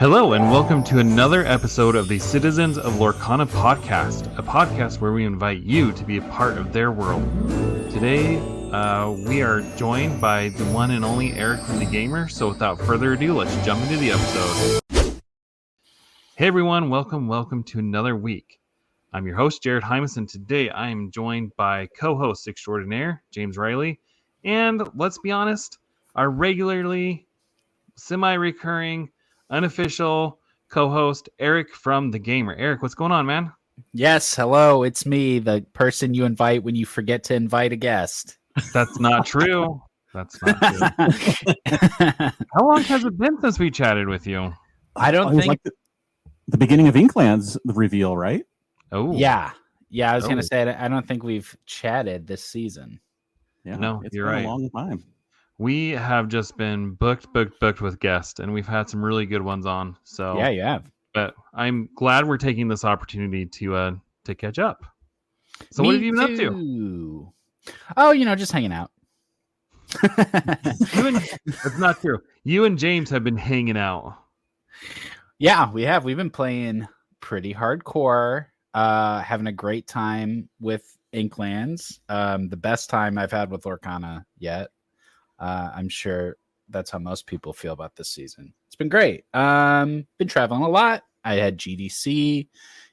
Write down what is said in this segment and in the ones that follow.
Hello, and welcome to another episode of the Citizens of Lorcana podcast, a podcast where we invite you to be a part of their world. Today, we are joined by the one and only Eric from The Gamer, so without further ado, let's jump into the episode. Hey everyone, welcome to another week. I'm your host, Jared Hymas, and today I am joined by co-host extraordinaire, James Riley, and let's be honest, our regularly semi-recurring unofficial co-host Eric from The Gamer. Eric, what's going on, man? Yes, hello, it's me, the person you invite when you forget to invite a guest. That's not true. That's not true. How long has it been since we chatted with you? I don't think like the beginning of Inkland's reveal, right? Oh, Yeah, I was gonna say I don't think we've chatted this season. Yeah, No, it's you're been right. a long time. We have just been booked with guests, and we've had some really good ones on. So Yeah, you have. But I'm glad we're taking this opportunity to catch up. So Me what have you been up to? too. Oh, just hanging out. That's not true. You and James have been hanging out. Yeah, we have. We've been playing pretty hardcore, having a great time with Inklands. The best time I've had with Lorcana yet. I'm sure that's how most people feel about this season. It's been great. Been traveling a lot. I had GDC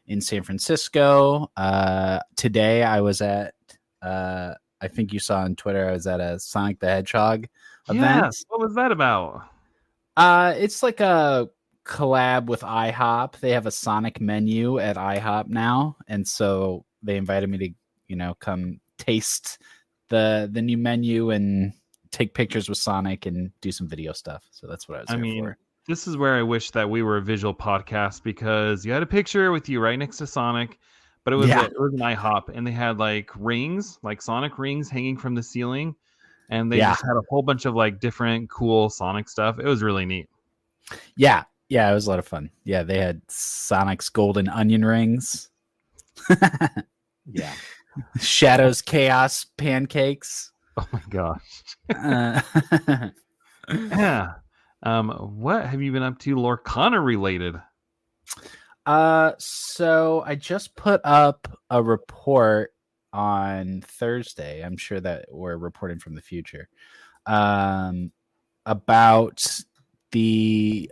in San Francisco. Today I was at, I think you saw on Twitter, I was at a Sonic the Hedgehog event. Yes. What was that about? It's like a collab with IHOP. They have a Sonic menu at IHOP now. And so they invited me to, come taste the new menu and take pictures with Sonic and do some video stuff. So that's what I was there for. This is where I wish that we were a visual podcast, because you had a picture with you right next to Sonic, but it was an IHOP, and they had like rings, like Sonic rings hanging from the ceiling, and they just had a whole bunch of like different cool Sonic stuff. It was really neat. Yeah, it was a lot of fun. Yeah, they had Sonic's golden onion rings. Yeah. Shadow's chaos pancakes. Oh my gosh. Yeah. What have you been up to Lorcana related? So I just put up a report on Thursday. I'm sure that we're reporting from the future. About the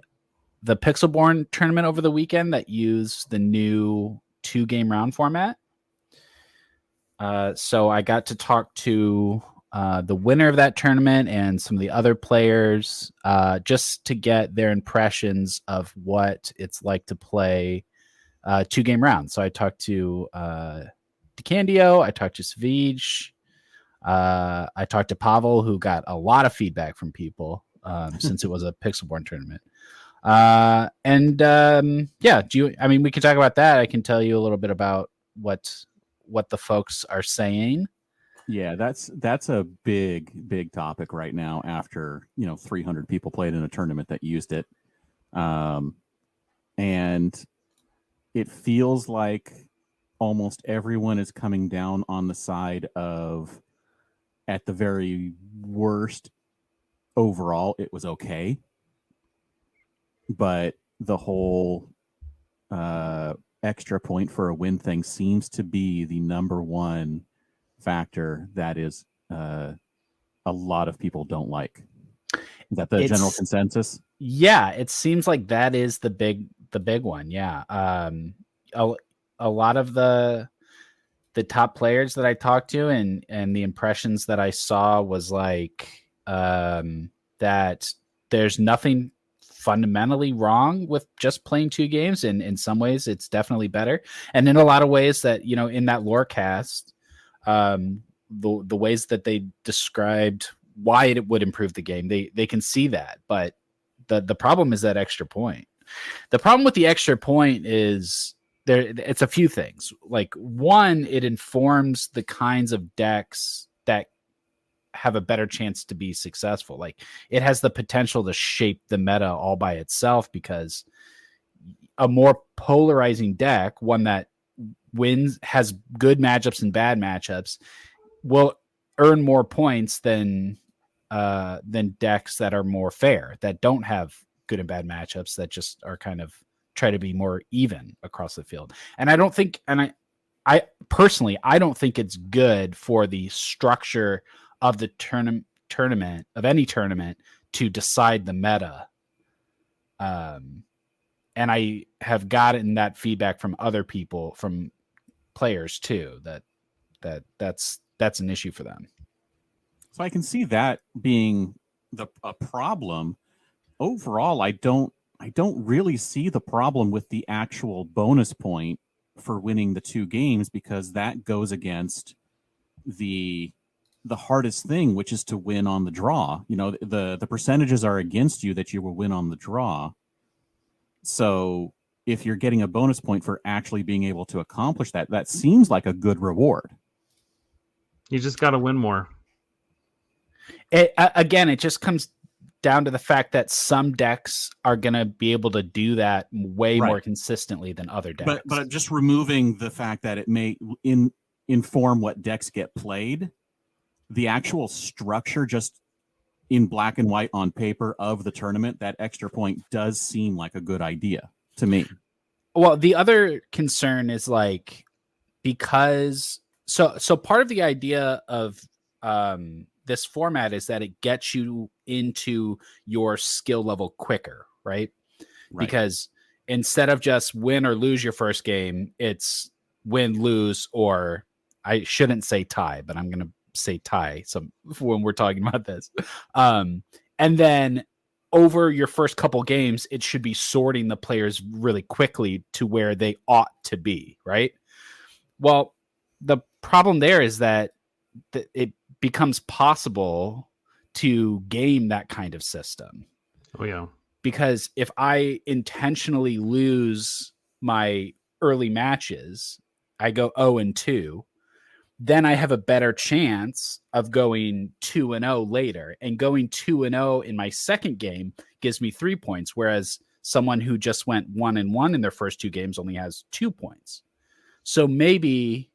Pixelborn tournament over the weekend that used the new 2-game round format. So I got to talk to the winner of that tournament and some of the other players, just to get their impressions of what it's like to play 2-game rounds. So I talked to DeCandio, I talked to Savage, I talked to Pavel, who got a lot of feedback from people since it was a Pixelborn tournament. We can talk about that. I can tell you a little bit about what the folks are saying. Yeah, that's a big topic right now after 300 people played in a tournament that used it. And it feels like almost everyone is coming down on the side of, at the very worst, overall it was okay, but the whole extra point for a win thing seems to be the number one factor that is a lot of people don't like. Is that the general consensus? Yeah, it seems like that is the big one. Yeah. A lot of the top players that I talked to and the impressions that I saw was like that there's nothing fundamentally wrong with just playing 2 games, and in some ways it's definitely better, and in a lot of ways that in that lore cast, the ways that they described why it would improve the game, they can see that, but the problem is that extra point. The problem with the extra point is it's a few things. Like, one, it informs the kinds of decks that have a better chance to be successful. Like, it has the potential to shape the meta all by itself, because a more polarizing deck, one that wins, has good matchups and bad matchups, will earn more points than decks that are more fair, that don't have good and bad matchups that just are kind of try to be more even across the field. And I don't think, and I personally, I don't think it's good for the structure of the tournament of any tournament to decide the meta. And I have gotten that feedback from other people, from players too, that's an issue for them. So I can see that being a problem. Overall, I don't really see the problem with the actual bonus point for winning the 2 games, because that goes against the hardest thing, which is to win on the draw. You know, the percentages are against you that you will win on the draw. So if you're getting a bonus point for actually being able to accomplish that, that seems like a good reward. You just got to win more. Again, it just comes down to the fact that some decks are going to be able to do that way more consistently than other decks. But just removing the fact that it may inform what decks get played, the actual structure just in black and white on paper of the tournament, that extra point does seem like a good idea to me. Well, the other concern is like, because so part of the idea of this format is that it gets you into your skill level quicker, right? Because instead of just win or lose your first game, it's win, lose, or I shouldn't say tie, but I'm going to say tie when we're talking about this. And then over your first couple games, it should be sorting the players really quickly to where they ought to be, right? Well, the problem there is that it becomes possible to game that kind of system. Oh, yeah. Because if I intentionally lose my early matches, I go 0-2, then I have a better chance of going 2-0 later. And going 2-0 in my second game gives me 3 points, whereas someone who just went 1-1 in their first 2 games only has 2 points. So maybe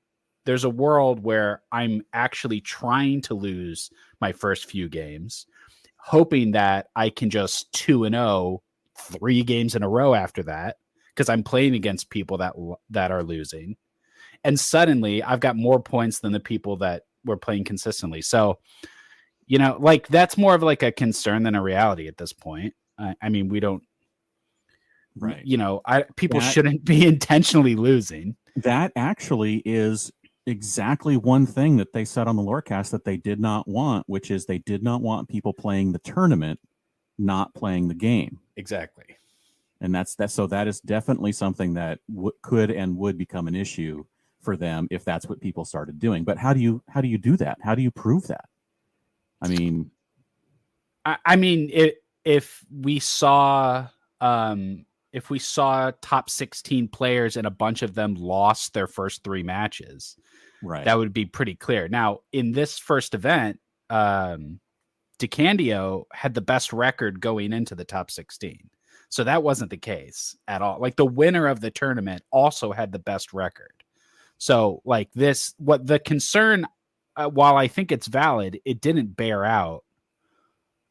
there's a world where I'm actually trying to lose my first few games, hoping that I can just 2-0 3 games in a row after that, because I'm playing against people that are losing. And suddenly I've got more points than the people that were playing consistently. So, you know, like that's more of like a concern than a reality at this point. I mean, we don't, you know, people shouldn't be intentionally losing. That actually is exactly one thing that they said on the Lorecast that they did not want, which is they did not want people playing the tournament, not playing the game. Exactly. And so that is definitely something that could and would become an issue for them if that's what people started doing. But how do you do that? How do you prove that? I mean, if we saw top 16 players and a bunch of them lost their first 3 matches, right, that would be pretty clear. Now, in this first event, DeCandio had the best record going into the top 16. So that wasn't the case at all. Like the winner of the tournament also had the best record. So like what the concern, while I think it's valid, it didn't bear out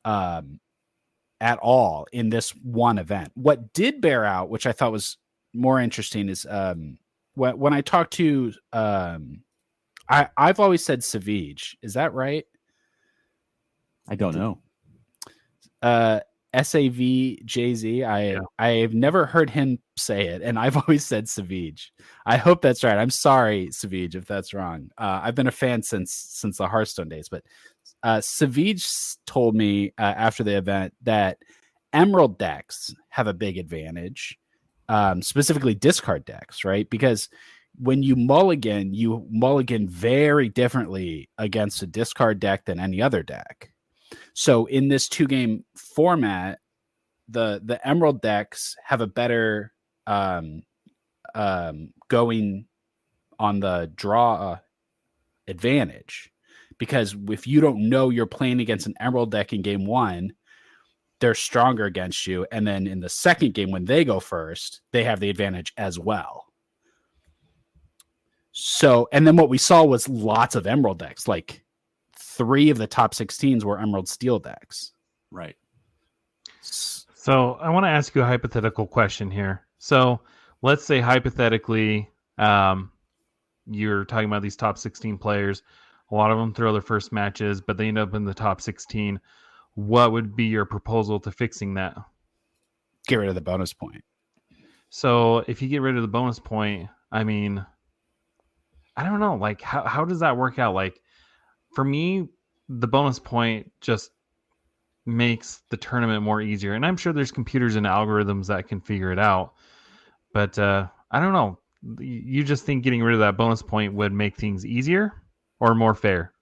at all in this one event. What did bear out, which I thought was more interesting, is when I talked to, I've always said Savage. Is that right? I don't know. SAVJZ. I've never heard him say it, and I've always said Savage. I hope that's right. I'm sorry, Savage, if that's wrong. I've been a fan since the Hearthstone days, but Savage told me after the event that Emerald decks have a big advantage, specifically discard decks, right? Because when you mulligan very differently against a discard deck than any other deck. So in this 2-game format, the Emerald decks have a better going on the draw advantage, because if you don't know you're playing against an Emerald deck in game 1, they're stronger against you, and then in the second game when they go first, they have the advantage as well. So, and then what we saw was lots of Emerald decks, like 3 of the top 16s were Emerald Steel decks. Right. So I want to ask you a hypothetical question here. So let's say hypothetically, you're talking about these top 16 players. A lot of them throw their first matches, but they end up in the top 16. What would be your proposal to fixing that? Get rid of the bonus point. So if you get rid of the bonus point, I mean, I don't know. Like, how does that work out? Like, for me, the bonus point just makes the tournament more easier. And I'm sure there's computers and algorithms that can figure it out. But I don't know. You just think getting rid of that bonus point would make things easier or more fair?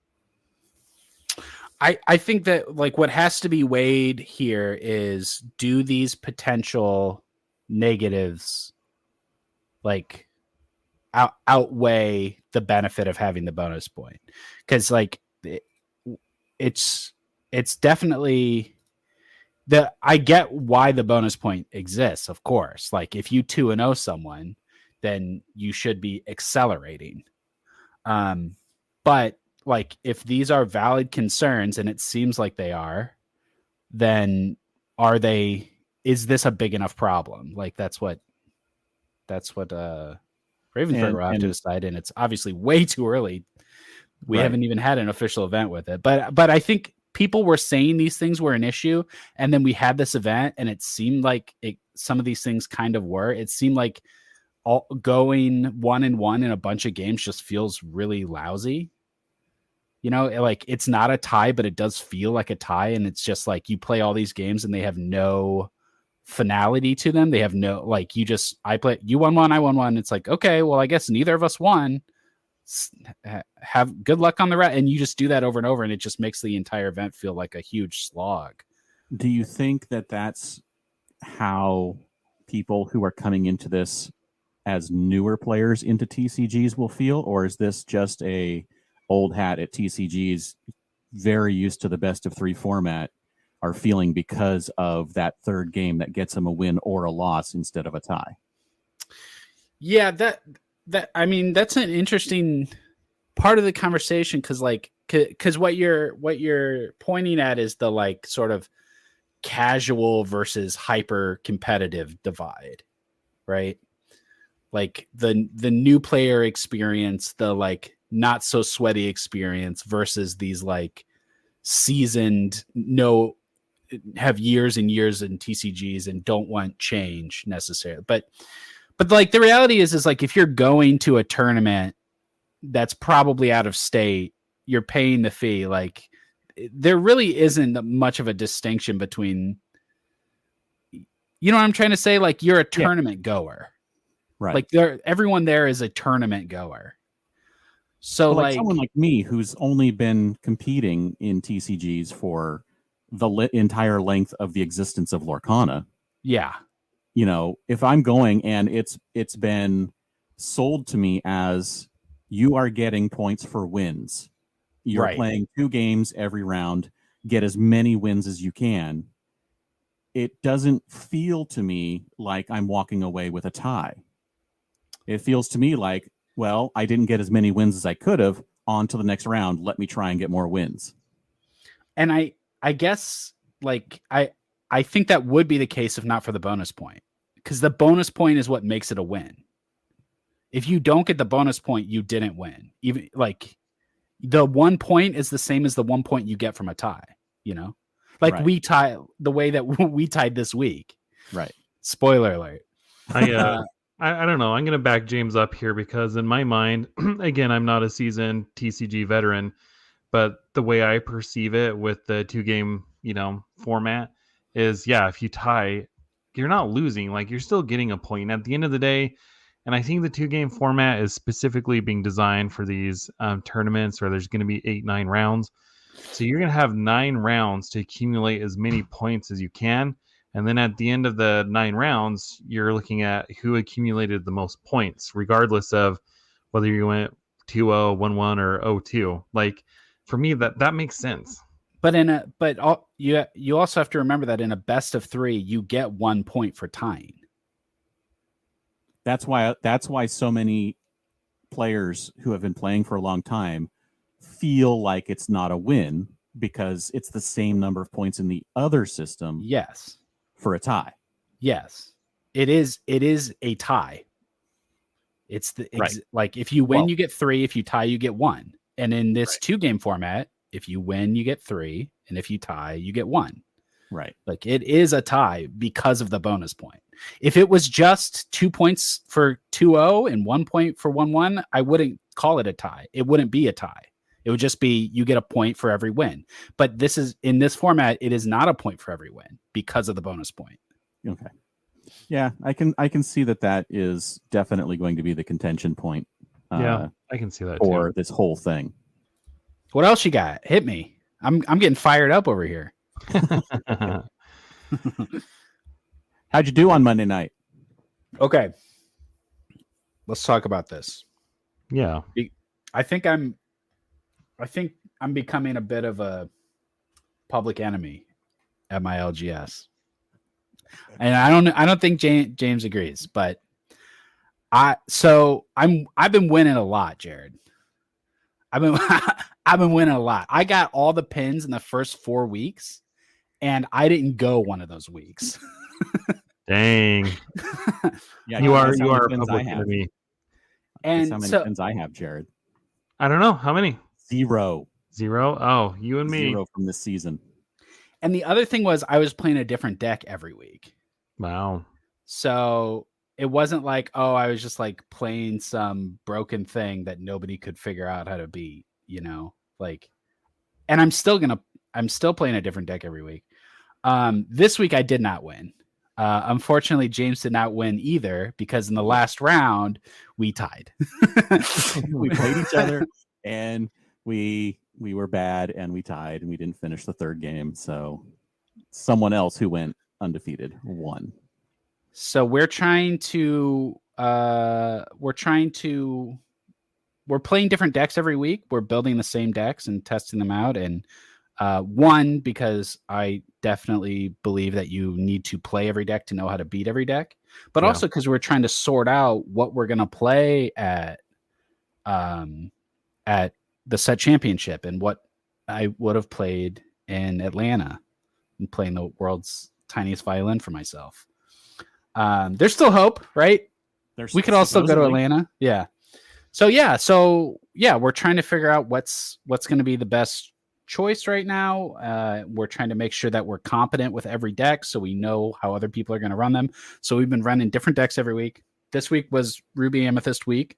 I think that like what has to be weighed here is, do these potential negatives like outweigh the benefit of having the bonus point? Because like it's definitely I get why the bonus point exists, of course. Like if you 2-0 someone, then you should be accelerating. But like if these are valid concerns, and it seems like they are, then is this a big enough problem? Like that's what Ravensburg will have to decide, and it's obviously way too early. We haven't even had an official event with it, but I think people were saying these things were an issue, and then we had this event, and it seemed like some of these things kind of were. It seemed like going 1-1 in a bunch of games just feels really lousy. You know, like it's not a tie, but it does feel like a tie, and it's just like you play all these games and they have no finality to them. They have no, like, you won one, I won one. It's like, okay, well, I guess neither of us won. Have good luck on the rest. And you just do that over and over, and it just makes the entire event feel like a huge slog. Do you think that that's how people who are coming into this as newer players into TCGs will feel? Or is this just a old hat at TCGs, very used to the best of 3 format, are feeling because of that third game that gets them a win or a loss instead of a tie? Yeah, that I mean, that's an interesting part of the conversation, because what you're pointing at is the like sort of casual versus hyper competitive divide, right? Like the new player experience, the like not so sweaty experience versus these like seasoned, have years and years in TCGs and don't want change necessarily. But like the reality is like if you're going to a tournament that's probably out of state, you're paying the fee. Like there really isn't much of a distinction between, you know what I'm trying to say? Like you're a tournament goer, right? Like everyone there is a tournament goer. So like someone like me who's only been competing in TCGs for the entire length of the existence of Lorcana. Yeah. You know, if I'm going and it's been sold to me as you are getting points for wins. You're playing 2 games every round, get as many wins as you can. It doesn't feel to me like I'm walking away with a tie. It feels to me like, well, I didn't get as many wins as I could have. On to the next round. Let me try and get more wins. And I guess like I think that would be the case if not for the bonus point, because the bonus point is what makes it a win. If you don't get the bonus point, you didn't win. Even like the 1 point is the same as the 1 point you get from a tie, you know, like we tie the way that we tied this week. Right. Spoiler alert. I don't know. I'm going to back James up here because in my mind, again, I'm not a seasoned TCG veteran, but the way I perceive it with the 2-game, format is, if you tie, you're not losing. Like you're still getting a point at the end of the day. And I think the 2-game format is specifically being designed for these tournaments where there's going to be 8-9 rounds. So you're going to have 9 rounds to accumulate as many points as you can. And then at the end of the 9 rounds, you're looking at who accumulated the most points, regardless of whether you went 2-0, 1-1, or 0-2. Like for me, that makes sense. But you also have to remember that in a best of 3, you get 1 point for tying. That's why so many players who have been playing for a long time feel like it's not a win, because it's the same number of points in the other system. Yes. for a tie. Yes, it is. It is a tie. It's Right. like if you win, Well- you get 3. If you tie, you get 1. And in this 2-game format, if you win, you get 3, and if you tie, you get 1. Right. Like it is a tie because of the bonus point. If it was just 2 points for 2-0 and 1 point for 1-1, I wouldn't call it a tie. It wouldn't be a tie. It would just be you get a point for every win. But this is in this format, it is not a point for every win because of the bonus point. Okay. Yeah, I can see that is definitely going to be the contention point. Yeah, I can see that for too. this whole thing. What else you got? Hit me. I'm getting fired up over here. How'd you do on Monday night? Okay. Let's talk about this. Yeah. I think I'm becoming a bit of a public enemy at my LGS. And I don't think James agrees, but I've been winning a lot, Jared. I've been winning a lot. I got all the pins in the first 4 weeks, and I didn't go one of those weeks. Dang. Yeah, You are guess how a many pins public I have. enemy. Guess And how many so pins I have, Jared? I don't know. How many? 0. 0? Oh, you and me. 0 from this season. and the other thing was I was playing a different deck every week. Wow. So it wasn't like, oh, I was just like playing some broken thing that nobody could figure out how to beat, like, and I'm still playing a different deck every week. This week I did not win. Unfortunately, James did not win either because in the last round we tied. We played each other and we were bad and we tied and we didn't finish the third game. So someone else who went undefeated won. So we're playing different decks every week. We're building the same decks and testing them out. And one, because I definitely believe that you need to play every deck to know how to beat every deck, but also because we're trying to sort out what we're going to play at the set championship and what I would have played in Atlanta and playing the world's tiniest violin for myself. There's still hope, right? We could all still go to Atlanta. Yeah. So we're trying to figure out what's going to be the best choice right now. We're trying to make sure that we're competent with every deck so we know how other people are going to run them. So we've been running different decks every week. This week was Ruby Amethyst week,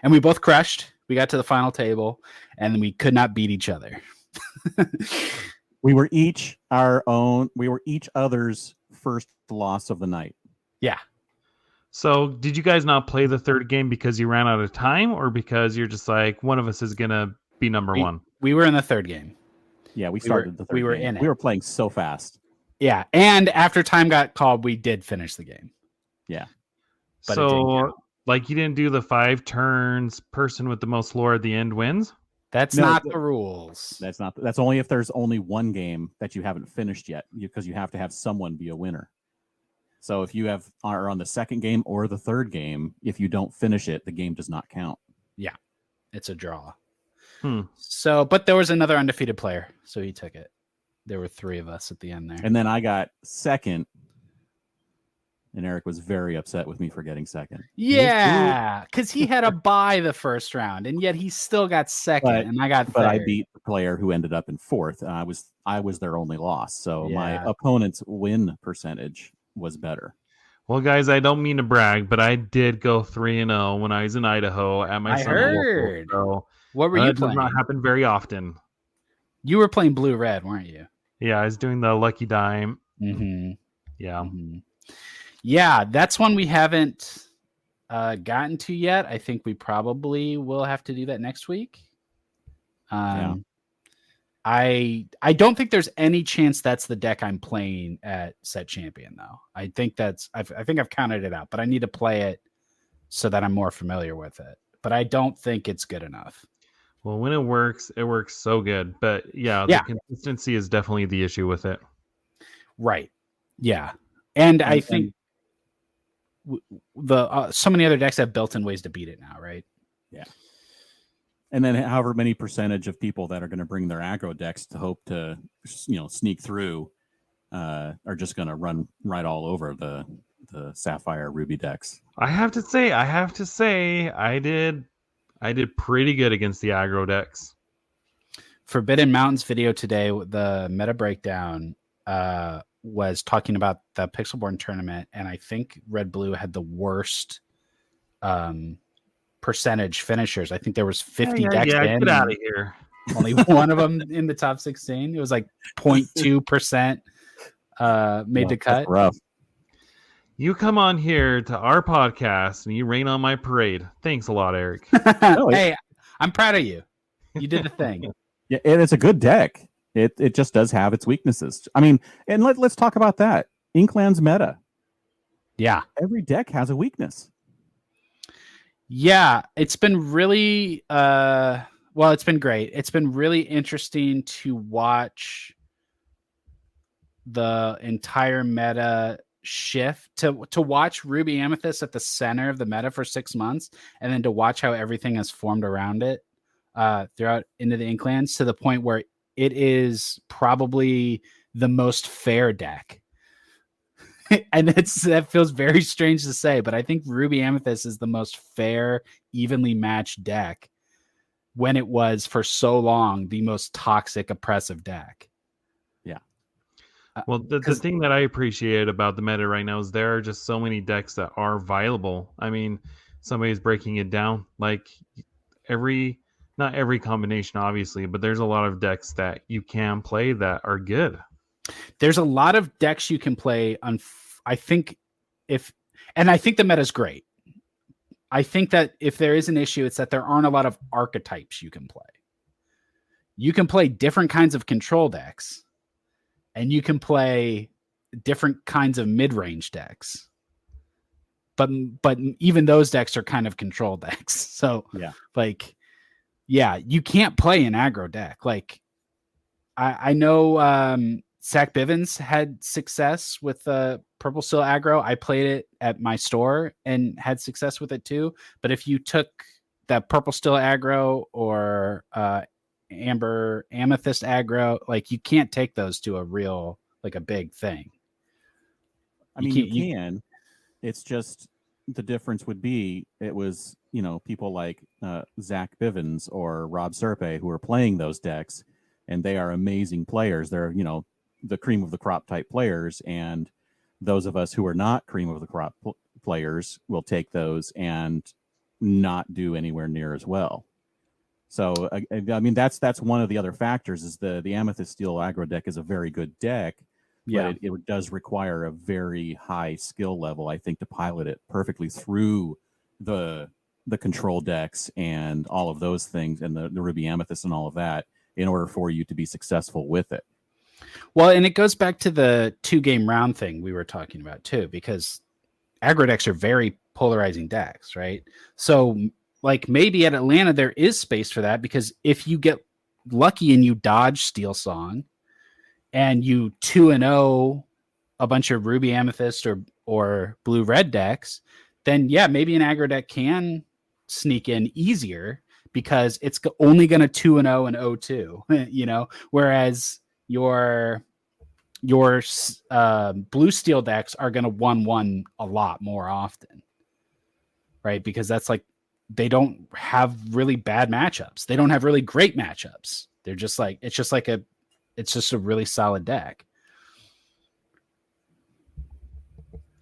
and we both crushed. We got to the final table, and we could not beat each other. We were each other's first loss of the night. Yeah. So did you guys not play the third game because you ran out of time or because you're just like, one of us is going to be number one? We were in the third game. Yeah, we started the third we were game. in it. We were playing so fast. Yeah. And after time got called, we did finish the game. Yeah. But it didn't so count. like you didn't do the 5 turns, person with the most lore at the end wins? That's No, not the rules. That's only if there's only one game that you haven't finished yet, because you have to have someone be a winner. So if you are on the second game or the third game, if you don't finish it, the game does not count. Yeah. It's a draw. Hmm. So, but there was another undefeated player, so he took it. There were 3 of us at the end there. And then I got second, and Eric was very upset with me for getting second. Yeah, because he had a bye the first round, and yet he still got second, and I got third. But I beat the player who ended up in fourth, and I was their only loss. So my opponent's win percentage was better. Well, guys, I don't mean to brag, but I did go 3-0 when I was in Idaho at my I son's heard. local. So What were you that does playing? not happen very often. You were playing blue red, weren't you? Yeah, I was doing the Lucky Dime. Mm-hmm. Yeah. Mm-hmm. Yeah, that's one we haven't gotten to yet. I think we probably will have to do that next week. Yeah. I don't think there's any chance that's the deck I'm playing at set champion though. I think I've counted it out, but I need to play it so that I'm more familiar with it. But I don't think it's good enough. Well, when it works so good. But yeah, Yeah. the consistency is definitely the issue with it. Right. Yeah. And I think so many other decks have built-in ways to beat it now, right? Yeah. And then however many percentage of people that are going to bring their aggro decks to hope to, sneak through, are just going to run right all over the Sapphire Ruby decks. I have to say, I did pretty good against the aggro decks. Forbidden Mountains video today, the meta breakdown was talking about the Pixelborn tournament, and I think Red Blue had the worst percentage finishers. I think there was 50 decks in. Get out of here. Only one of them in the top 16. It was like 0.2% made the cut. Rough. You come on here to our podcast and you rain on my parade. Thanks a lot, Eric. Hey, I'm proud of you. You did the thing. Yeah, and it's a good deck. It just does have its weaknesses. I mean, and let's talk about that. Inkland's meta. Yeah. Every deck has a weakness. Yeah, it's been really it's been great. It's been really interesting to watch the entire meta shift, to watch Ruby Amethyst at the center of the meta for 6 months, and then to watch how everything has formed around it throughout into the Inklands, to the point where it is probably the most fair deck. And that feels very strange to say, but I think Ruby Amethyst is the most fair, evenly matched deck, when it was for so long the most toxic, oppressive deck. Yeah. Well, the thing that I appreciate about the meta right now is there are just so many decks that are viable. I mean, somebody's breaking it down. Like not every combination, obviously, but there's a lot of decks that you can play that are good. There's a lot of decks you can play on. I think the meta is great. I think that if there is an issue, it's that there aren't a lot of archetypes you can play. You can play different kinds of control decks, and you can play different kinds of mid-range decks. But even those decks are kind of control decks. So you can't play an aggro deck. Like I know Zach Bivens had success with Purple Steel aggro. I played it at my store and had success with it too. But if you took that Purple Steel aggro or Amber Amethyst aggro, like, you can't take those to a real, like, a big thing. I mean, you can. It's just the difference would be it was, people like Zach Bivens or Rob Serpe who are playing those decks, and they are amazing players. They're, the cream of the crop type players, and those of us who are not cream of the crop players will take those and not do anywhere near as well. So I mean, that's one of the other factors, is the Amethyst Steel aggro deck is a very good deck. Yeah, but it does require a very high skill level, I think, to pilot it perfectly through the control decks and all of those things, and the Ruby Amethyst and all of that, in order for you to be successful with it. Well, and it goes back to the 2-game round thing we were talking about too, because aggro decks are very polarizing decks, right? So, like, maybe at Atlanta there is space for that, because if you get lucky and you dodge Steel Song and you 2-0 a bunch of Ruby Amethyst or blue red decks, then yeah, maybe an aggro deck can sneak in easier, because it's only going to 2-0 and 0-2, whereas your blue steel decks are going to 1-1 a lot more often, right? Because that's like, they don't have really bad matchups. They don't have really great matchups. They're just like, it's just a really solid deck.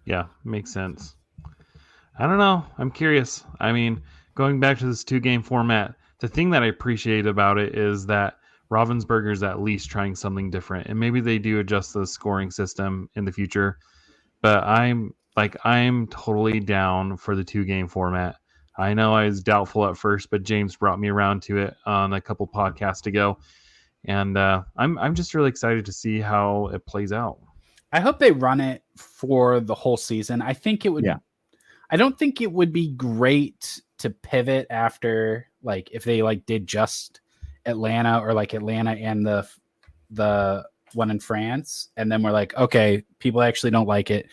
Yeah, makes sense. I don't know. I'm curious. I mean, going back to this 2-game format, the thing that I appreciate about it is that Ravensburger's at least trying something different, and maybe they do adjust the scoring system in the future. But I'm totally down for the 2-game format. I know I was doubtful at first, but James brought me around to it on a couple podcasts ago, and I'm just really excited to see how it plays out. I hope they run it for the whole season. I think it would. Yeah. I don't think it would be great to pivot after, like, if they did just Atlanta, or like Atlanta and the one in France, and then we're like, okay, people actually don't like it.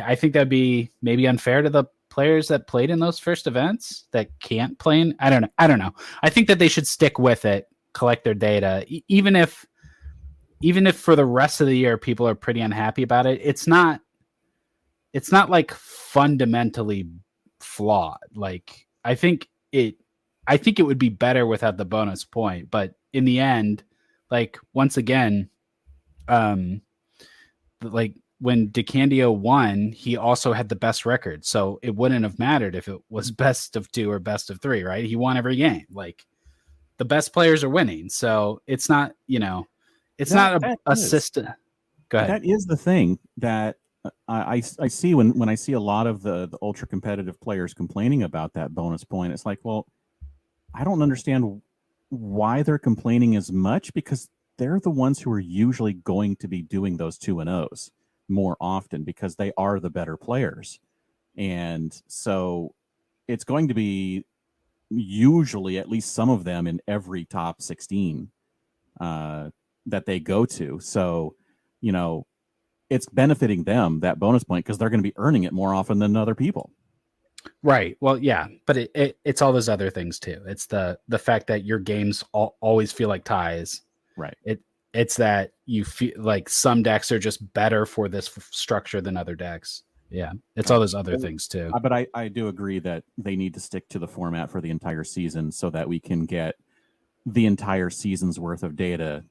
I think that'd be maybe unfair to the players that played in those first events that can't play in. I don't know. I think that they should stick with it, collect their data, even if even if for the rest of the year people are pretty unhappy about it, it's not like fundamentally flawed. Like I think it would be better without the bonus point, but in the end, like once again, like when DeCandio won, he also had the best record, so it wouldn't have mattered if it was best of 2 or best of 3, right? He won every game. Like the best players are winning, so it's not, it's not a system. Go ahead. That is the thing that I see when I see a lot of the ultra competitive players complaining about that bonus point. It's like, well, I don't understand why they're complaining as much, because they're the ones who are usually going to be doing those 2-0s more often because they are the better players. And so it's going to be usually at least some of them in every top 16 that they go to. So, it's benefiting them, that bonus point, because they're going to be earning it more often than other people. Right. Well, yeah, but it's all those other things too. It's the fact that your games always feel like ties. Right. It's that you feel like some decks are just better for this structure than other decks. Yeah. It's all those other things too. But I do agree that they need to stick to the format for the entire season so that we can get the entire season's worth of data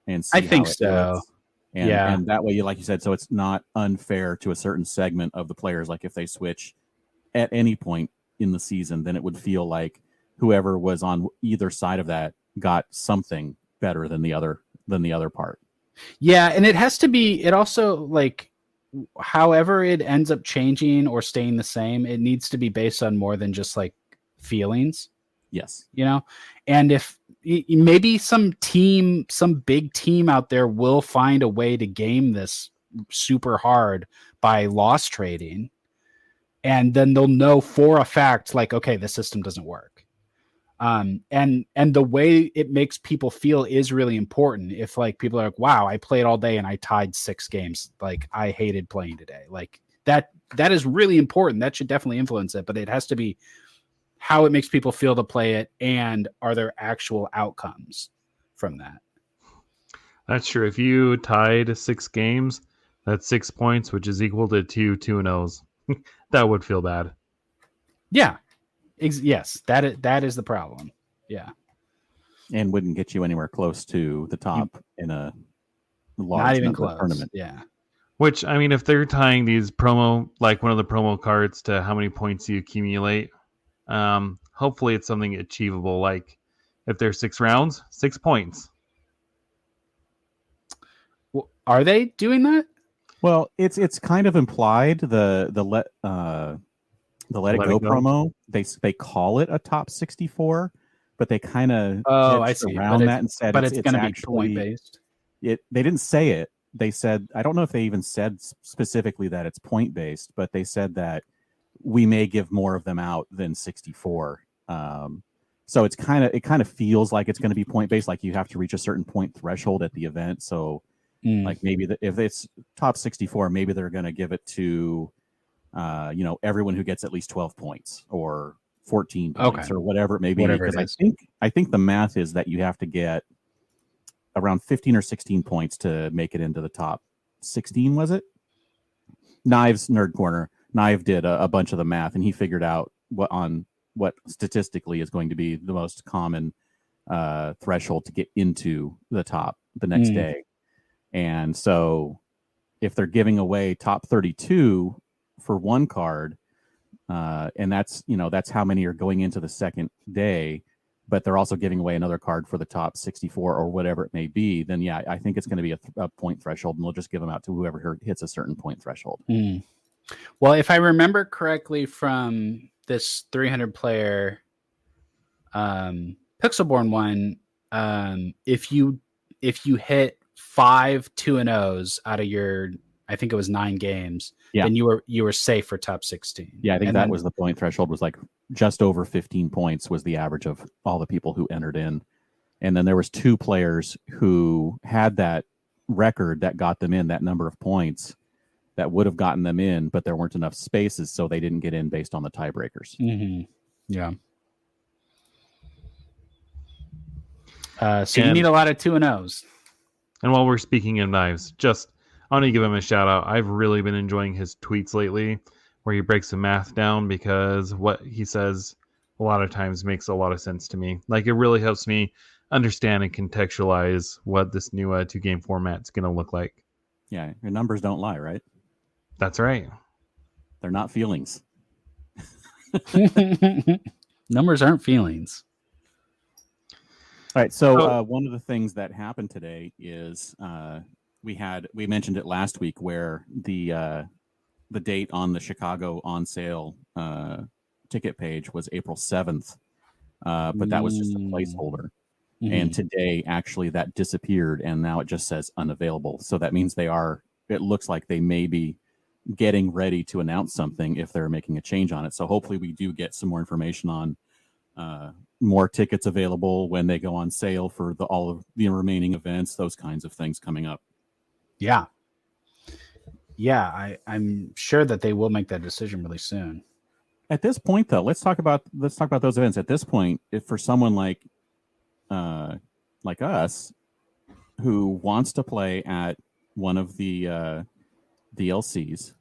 and see I think how it so. looks. And that way, like you said, so it's not unfair to a certain segment of the players. Like if they switch at any point in the season, then it would feel like whoever was on either side of that got something better than the other part. Yeah, and it has to be, it also, like, however it ends up changing or staying the same, it needs to be based on more than just like feelings. Yes. And if maybe some big team out there will find a way to game this super hard by loss trading, and then they'll know for a fact, like, okay, this system doesn't work. And the way it makes people feel is really important. If like people are like, wow, I played all day and I tied 6 games. Like I hated playing today. Like that is really important. That should definitely influence it, but it has to be how it makes people feel to play it, and are there actual outcomes from that? That's true. If you tied 6 games, that's 6 points, which is equal to 2 2-0s. That would feel bad. Yeah. Yes, that is the problem. Yeah. And wouldn't get you anywhere close to the top in a large not even close tournament. Yeah. Which, I mean, if they're tying these promo, like one of the promo cards to how many points you accumulate, hopefully it's something achievable. Like if there's 6 rounds, 6 points. Well, are they doing that? Well, it's kind of implied. The Let It Go promo, they call it a top 64, but they kind of around that and said, but it's going to be point based. They didn't say it. They said, I don't know if they even said specifically that it's point based, but they said that we may give more of them out than 64. So it kind of feels like it's going to be point based, like you have to reach a certain point threshold at the event. So like maybe if it's top 64, maybe they're going to give it to everyone who gets at least 12 points or 14 points or whatever it may be. Because I think the math is that you have to get around 15 or 16 points to make it into the top 16, was it? Knives Nerd Corner. Knive did a bunch of the math, and he figured out what statistically is going to be the most common threshold to get into the top the next day. And so if they're giving away top 32 for one card, and that's how many are going into the second day, but they're also giving away another card for the top 64 or whatever it may be, then yeah, I think it's going to be a point threshold, and they'll just give them out to whoever hits a certain point threshold. Well, if I remember correctly from this 300 player Pixelborn one, if you hit 5 2-0s out of your, I think it was 9 games, then you were safe for top 16. Yeah, I think that was the point threshold, was like just over 15 points was the average of all the people who entered in. And then there was 2 players who had that record that got them in that number of points that would have gotten them in, but there weren't enough spaces, so they didn't get in based on the tiebreakers. Yeah. So you need a lot of 2-0s. And while we're speaking of knives, I want to give him a shout out. I've really been enjoying his tweets lately where he breaks the math down because what he says a lot of times makes a lot of sense to me. Like it really helps me understand and contextualize what this new 2-game format's going to look like. Yeah, your numbers don't lie, right? That's right. They're not feelings. Numbers aren't feelings. All right. So one of the things that happened today is we mentioned it last week where the date on the Chicago on sale ticket page was April 7th, but that was just a placeholder. Mm-hmm. And today, actually, that disappeared, and now it just says unavailable. So that means it looks like they may be getting ready to announce something if they're making a change on it. So hopefully we do get some more information on more tickets available when they go on sale for all of the remaining events, those kinds of things coming up. Yeah. Yeah, I'm sure that they will make that decision really soon. At this point, though, let's talk about those events. At this point, if for someone like us who wants to play at one of the DLCs,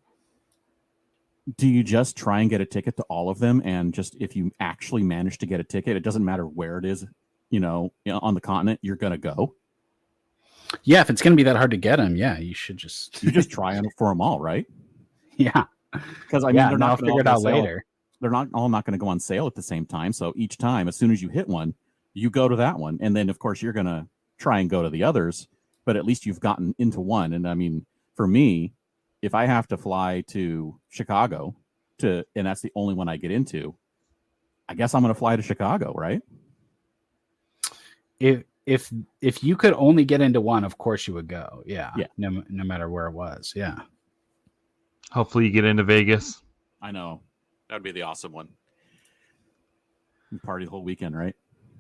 do you just try and get a ticket to all of them? And just if you actually manage to get a ticket, it doesn't matter where it is, on the continent, you're going to go. Yeah, if it's going to be that hard to get them, yeah, you should just try for them all, right? Yeah, because they're not figure it out later. They're not going to go on sale at the same time. So each time, as soon as you hit one, you go to that one, and then of course you're going to try and go to the others. But at least you've gotten into one. And I mean, for me, if I have to fly to Chicago and that's the only one I get into, I guess I'm going to fly to Chicago, right? If you could only get into one, of course you would go. Yeah. No matter where it was. Yeah. Hopefully you get into Vegas. I know. That would be the awesome one. You party the whole weekend, right?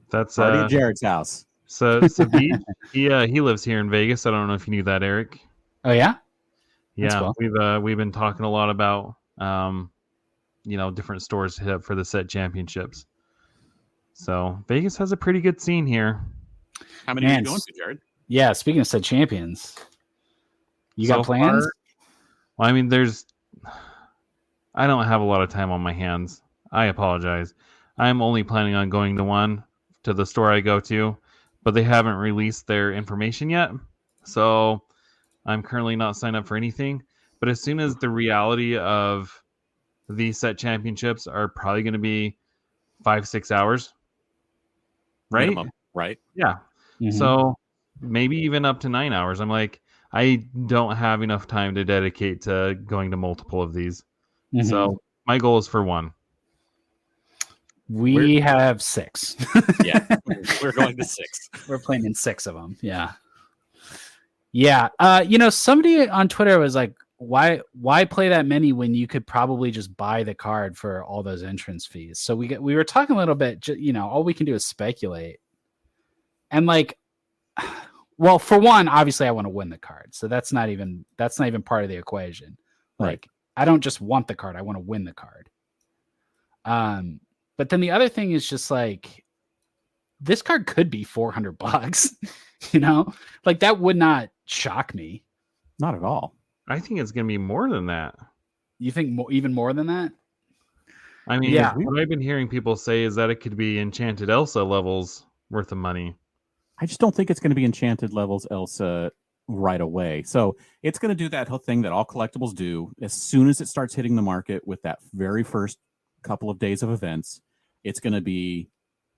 That's party at Jared's house. So he lives here in Vegas. I don't know if you knew that, Eric. Oh yeah? Yeah. We've been talking a lot about different stores to hit up for the set championships. So Vegas has a pretty good scene here. How many are you going to, Jared? Yeah, speaking of set champions, you got plans? Well, I mean, I don't have a lot of time on my hands. I apologize. I'm only planning on going to the store I go to, but they haven't released their information yet. So I'm currently not signed up for anything. But as soon as the reality of these set championships are probably going to be 5-6 hours, right? Minimum, right? Yeah. Mm-hmm. So maybe even up to 9 hours. I'm like, I don't have enough time to dedicate to going to multiple of these. Mm-hmm. So my goal is for one. We have 6. Yeah, we're going to 6. We're playing in 6 of them. Yeah. Yeah. Somebody on Twitter was like, why play that many when you could probably just buy the card for all those entrance fees? So we were talking a little bit, all we can do is speculate. And well, for one, obviously I want to win the card. So that's not even part of the equation. Right. Like, I don't just want the card. I want to win the card. But then the other thing is just like, this card could be $400, like that would not shock me. Not at all. I think it's going to be more than that. You think even more than that? I mean, yeah. What I've been hearing people say is that it could be Enchanted Elsa levels worth of money. I just don't think it's going to be Enchanted levels Elsa right away. So it's going to do that whole thing that all collectibles do. As soon as it starts hitting the market with that very first couple of days of events, it's going to be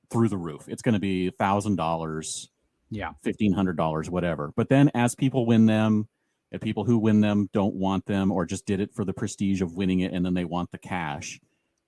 through the roof. It's going to be $1,000, $1,500, whatever. But then as people win them, and people who win them don't want them or just did it for the prestige of winning it and then they want the cash,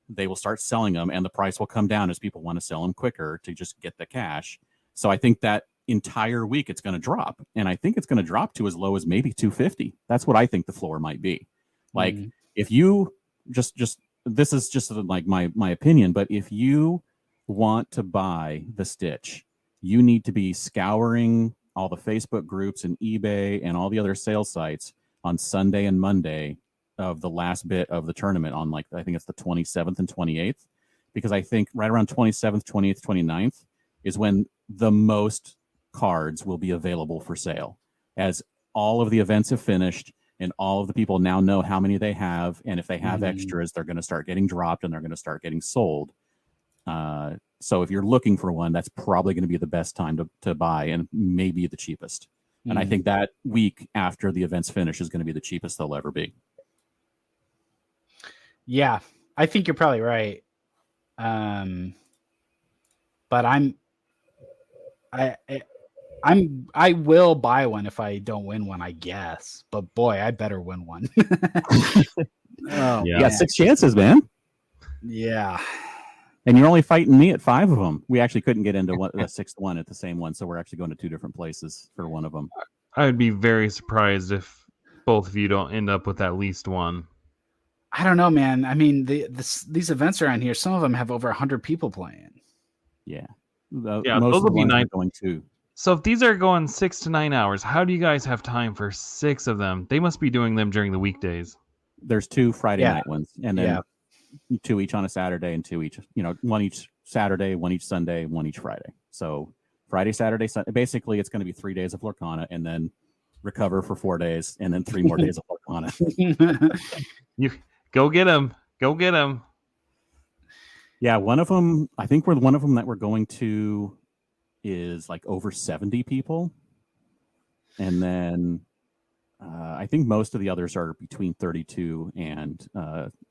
they will start selling them and the price will come down as people want to sell them quicker to just get the cash. So I think that entire week it's going to drop, and I think it's going to drop to as low as maybe $250. That's what I think the floor might be. Like if you just this is just like my opinion, but if you want to buy the Stitch, you need to be scouring all the Facebook groups and eBay and all the other sales sites on Sunday and Monday of the last bit of the tournament on I think it's the 27th and 28th, because I think right around 27th, 28th, 29th is when the most cards will be available for sale. as all of the events have finished and all of the people now know how many they have, and if they have extras, they're going to start getting dropped and they're going to start getting sold. So if you're looking for one, that's probably going to be the best time to buy, and maybe the cheapest. And I think that week after the events finish is going to be the cheapest they'll ever be. Yeah, I think you're probably right. But I will buy one if I don't win one, I guess. But boy, I better win one. You got 6 chances, man. Yeah. And you're only fighting me at 5 of them. We actually couldn't get into the 6th one at the same one, so we're actually going to 2 different places for one of them. I would be very surprised if both of you don't end up with at least one. I don't know, man. I mean, these events around here, some of them have over 100 people playing. Yeah. Those will be nice. Going to. So if these are going 6 to 9 hours, how do you guys have time for 6 of them? They must be doing them during the weekdays. There's 2 Friday night ones, and then 2 each on a Saturday and 2 each, 1 each Saturday, 1 each Sunday, 1 each Friday. So Friday, Saturday, Sunday, basically it's going to be 3 days of Lorcana and then recover for 4 days and then 3 more days of Lorcana. You go get them. Go get them. Yeah, one of them, I think one of them that we're going to is like over 70 people. And then I think most of the others are between 32 and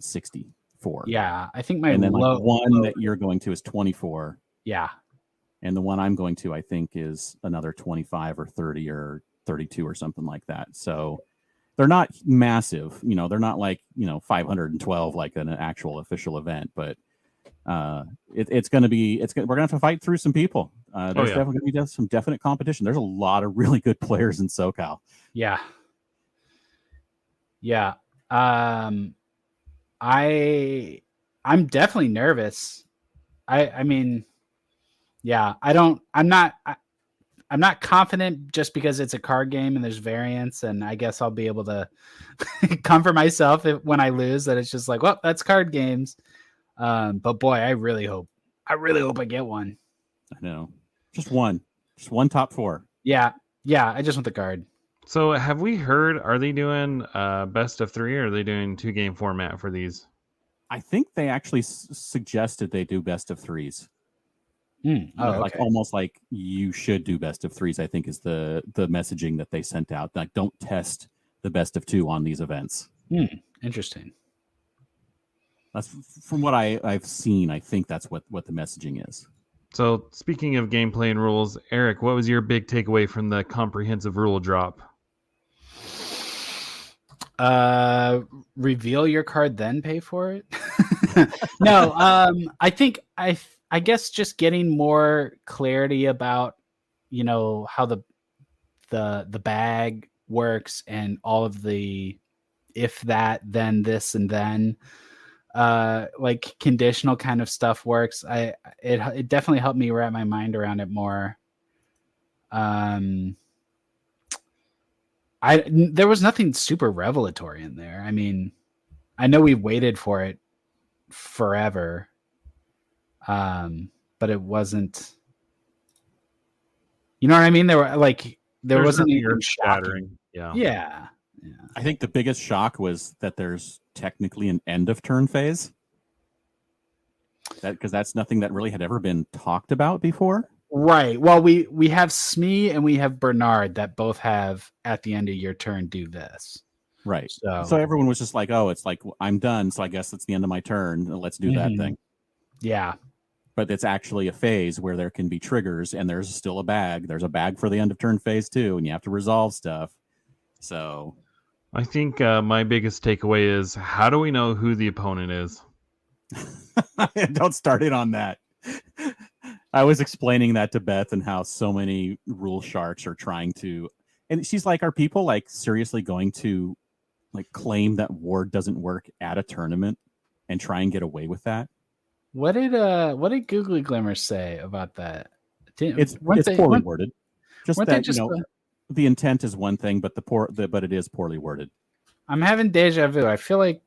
64. Yeah, I think and then one that you're going to is 24. Yeah. And the one I'm going to, I think, is another 25 or 30 or 32 or something like that. So they're not massive, they're not like, 512 like an actual official event, but it's going to be, we're going to have to fight through some people. There's definitely going to be some definite competition. There's a lot of really good players in SoCal. Yeah. Yeah. I'm definitely nervous. I mean, yeah, I'm not confident just because it's a card game and there's variance, and I guess I'll be able to comfort myself when I lose that it's just like, well, that's card games. But boy, I really hope I get one. I know. Just one top 4. Yeah. I just want the card. So have we heard, are they doing best of 3 or are they doing 2-game format for these? I think they actually suggested they do best of 3s. Like almost like you should do best of 3s, I think is the messaging that they sent out. Like, don't test the best of 2 on these events. Interesting. That's from what I've seen. I think that's what the messaging is. So speaking of gameplay and rules, Eric, what was your big takeaway from the comprehensive rule drop? Reveal your card, then pay for it. No, I think I guess just getting more clarity about, how the bag works and all of the if that, then this, and then like conditional kind of stuff works. It definitely helped me wrap my mind around it more. There was nothing super revelatory in there. I mean, I know we waited for it forever, but it wasn't. You know what I mean? There wasn't anything shattering. Yeah. I think the biggest shock was that there's technically an end of turn phase. Because that's nothing that really had ever been talked about before. Right. Well, we have Smee and we have Bernard that both have at the end of your turn do this. Right. So everyone was just like, oh, it's like I'm done. So I guess it's the end of my turn. Let's do that thing. Yeah. But it's actually a phase where there can be triggers and there's still a bag. There's a bag for the end of turn phase too, and you have to resolve stuff. So I think my biggest takeaway is, how do we know who the opponent is? Don't start it on that. I was explaining that to Beth and how so many rule sharks are trying to, and she's like, are people like seriously going to like claim that Ward doesn't work at a tournament and try and get away with that? What did Googly Glimmer say about that? It's poorly worded. Just that the intent is one thing, but but it is poorly worded. I'm having deja vu. I feel like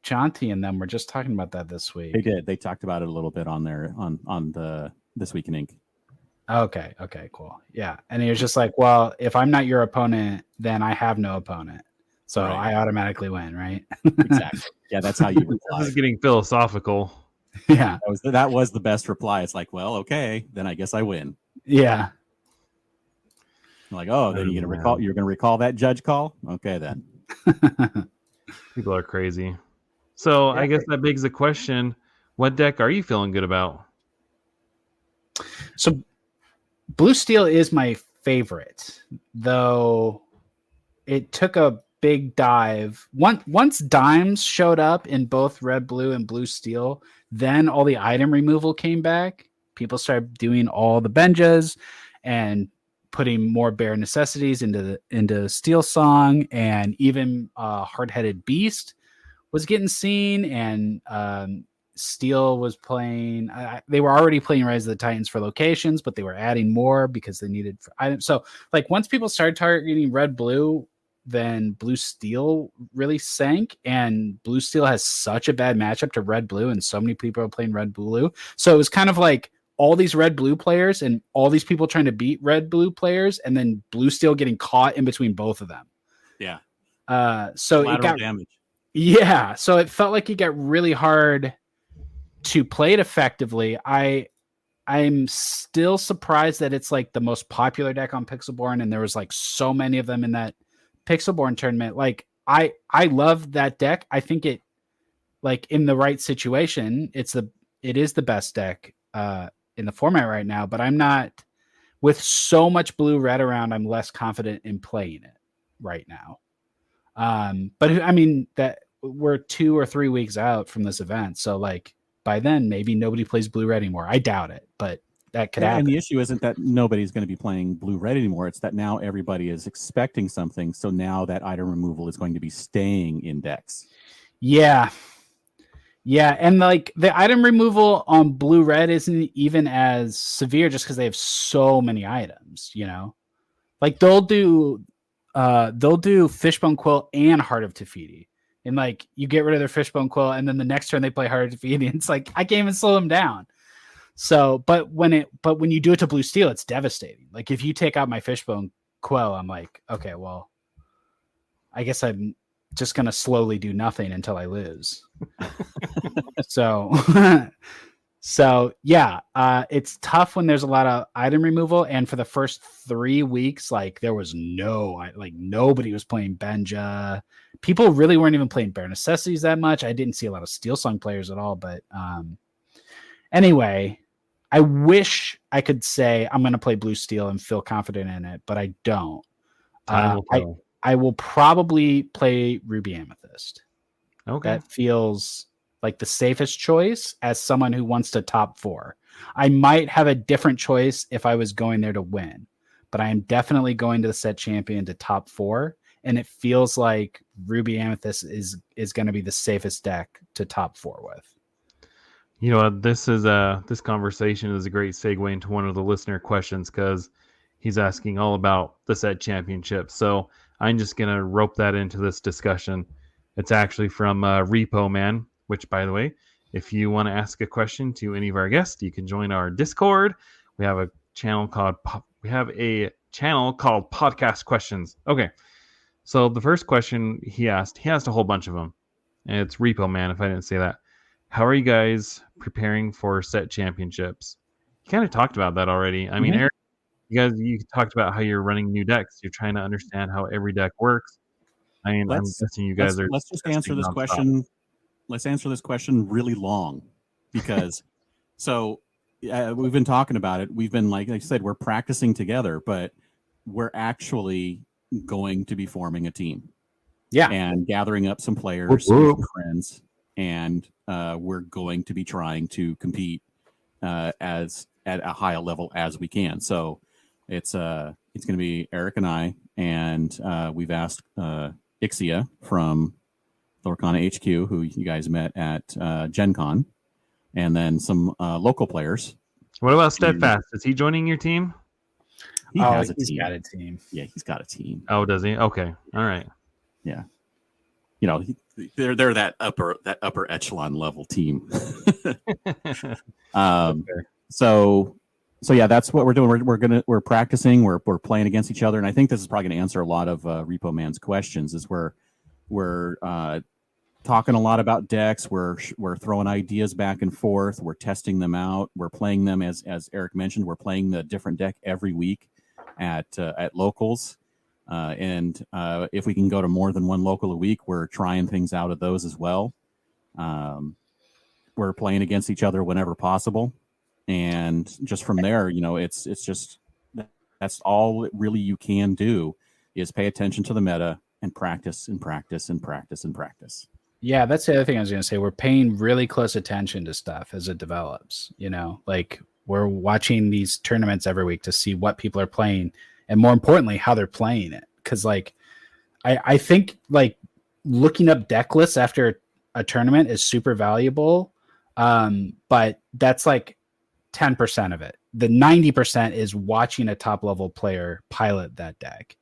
Jonty and them were just talking about that this week. They did. They talked about it a little bit on the This Week in Ink. Okay, cool. Yeah. And he was just like, well, if I'm not your opponent, then I have no opponent. So Right. I automatically win, right? Exactly. Yeah, that's how you This reply. is getting philosophical. Yeah. That was the best reply. It's like, well, okay, then I guess I win. Yeah. I'm like, oh, then you're gonna recall that judge call? Okay, then. People are crazy. So I Yeah. guess that begs the question: what deck are you feeling good about? So Blue Steel is my favorite, though it took a big dive. Once dimes showed up in both red, blue, and blue steel, then all the item removal came back. People started doing all the Benjas and putting more bare necessities into Steel Song, and even Hard-Headed Beast was getting seen, and Steel was playing. They were already playing Rise of the Titans for locations, but they were adding more because they needed items. So, like, once people started targeting red blue, then blue steel really sank, and blue steel has such a bad matchup to red blue, and so many people are playing red blue. So it was kind of like all these red blue players and all these people trying to beat red blue players, and then blue steel getting caught in between both of them. Yeah. So Collateral it got damage. Yeah, so it felt like it got really hard to play it effectively. I'm still surprised that it's like the most popular deck on Pixelborn, and there was like so many of them in that Pixelborn tournament. Like I love that deck. I think it, like, in the right situation, it is the best deck in the format right now, but I'm not, with so much blue red around, I'm less confident in playing it right now. But I mean, that we're 2 or 3 weeks out from this event, so like by then maybe nobody plays blue red anymore. I doubt it, but that could happen. And the issue isn't that nobody's going to be playing blue red anymore. It's that now everybody is expecting something. So now that item removal is going to be staying in decks. Yeah. And like the item removal on blue red isn't even as severe just because they have so many items, you know? Like they'll do Fishbone Quill and Heart of Tefiti. And like you get rid of their Fishbone Quill, and then the next turn they play Heart of Tefiti, and it's like I can't even slow them down. So, but when you do it to blue steel, it's devastating. Like if you take out my Fishbone Quill, I'm like, okay, well, I guess I'm just gonna slowly do nothing until I lose. So yeah, it's tough when there's a lot of item removal, and for the first 3 weeks, like there was nobody was playing Benja. People really weren't even playing Bare Necessities that much. I didn't see a lot of Steel Song players at all, but anyway, I wish I could say I'm going to play Blue Steel and feel confident in it, but I don't. I will probably play Ruby Amethyst. Okay. That feels like the safest choice as someone who wants to top 4. I might have a different choice if I was going there to win, but I am definitely going to the set champion to top 4. And it feels like Ruby Amethyst is going to be the safest deck to top 4 with. You know what? This conversation is a great segue into one of the listener questions, because he's asking all about the set championship. So I'm just going to rope that into this discussion. It's actually from Repo Man, which, by the way, if you want to ask a question to any of our guests, you can join our Discord. We have a channel called Podcast Questions. Okay. So the first question he asked a whole bunch of them. And it's Repo Man, if I didn't say that. How are you guys preparing for set championships? You kind of talked about that already. I mean, Eric, you talked about how you're running new decks. You're trying to understand how every deck works. I mean, I'm guessing you guys are. Let's just answer this question. Let's answer this question really long, because we've been talking about it. We've been, like I said, we're practicing together, but we're actually going to be forming a team. Yeah. And gathering up some players, some friends, and we're going to be trying to compete at a high level as we can. So it's going to be Eric and I, and we've asked Ixia from Lorcana HQ, who you guys met at Gen Con, and then some local players. What about Steadfast? Is he joining your team? He's got a team. Yeah, he's got a team. Oh, does he? Okay, all right. Yeah, you know, they're that upper echelon level team. So So yeah, that's what we're doing. We're practicing. We're playing against each other, and I think this is probably going to answer a lot of Repo Man's questions. Is we're talking a lot about decks. We're throwing ideas back and forth. We're testing them out. We're playing them as Eric mentioned. We're playing the different deck every week at locals, and if we can go to more than one local a week, we're trying things out of those as well. We're playing against each other whenever possible. And just from there, it's just that's all really you can do is pay attention to the meta and practice and practice and practice and practice. Yeah, that's the other thing I was going to say. We're paying really close attention to stuff as it develops. Like we're watching these tournaments every week to see what people are playing, and more importantly, how they're playing it. Because like I think like looking up deck lists after a tournament is super valuable, but that's like 10% of it. The 90% is watching a top level player pilot that deck,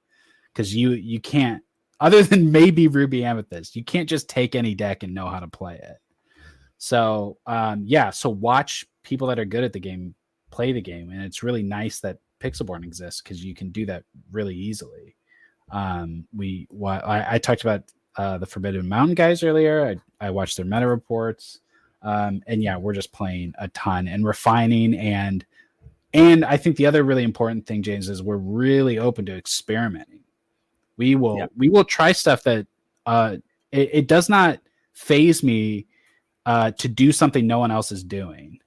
because you can't, other than maybe Ruby Amethyst, you can't just take any deck and know how to play it. So so watch people that are good at the game play the game, and it's really nice that Pixelborn exists because you can do that really easily. I talked about the Forbidden Mountain guys earlier. I watched their meta reports. And yeah, we're just playing a ton and refining. And I think the other really important thing, James, is we're really open to experimenting. We will try stuff that it does not phase me to do something no one else is doing.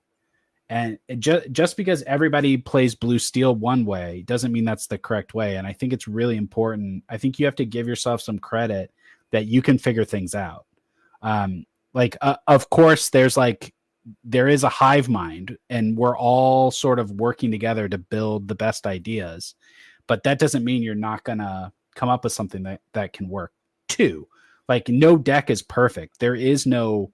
And just because everybody plays Blue Steel one way doesn't mean that's the correct way. And I think it's really important. I think you have to give yourself some credit that you can figure things out. Of course, there is a hive mind, and we're all sort of working together to build the best ideas. But that doesn't mean you're not going to come up with something that can work too. Like, no deck is perfect. There is no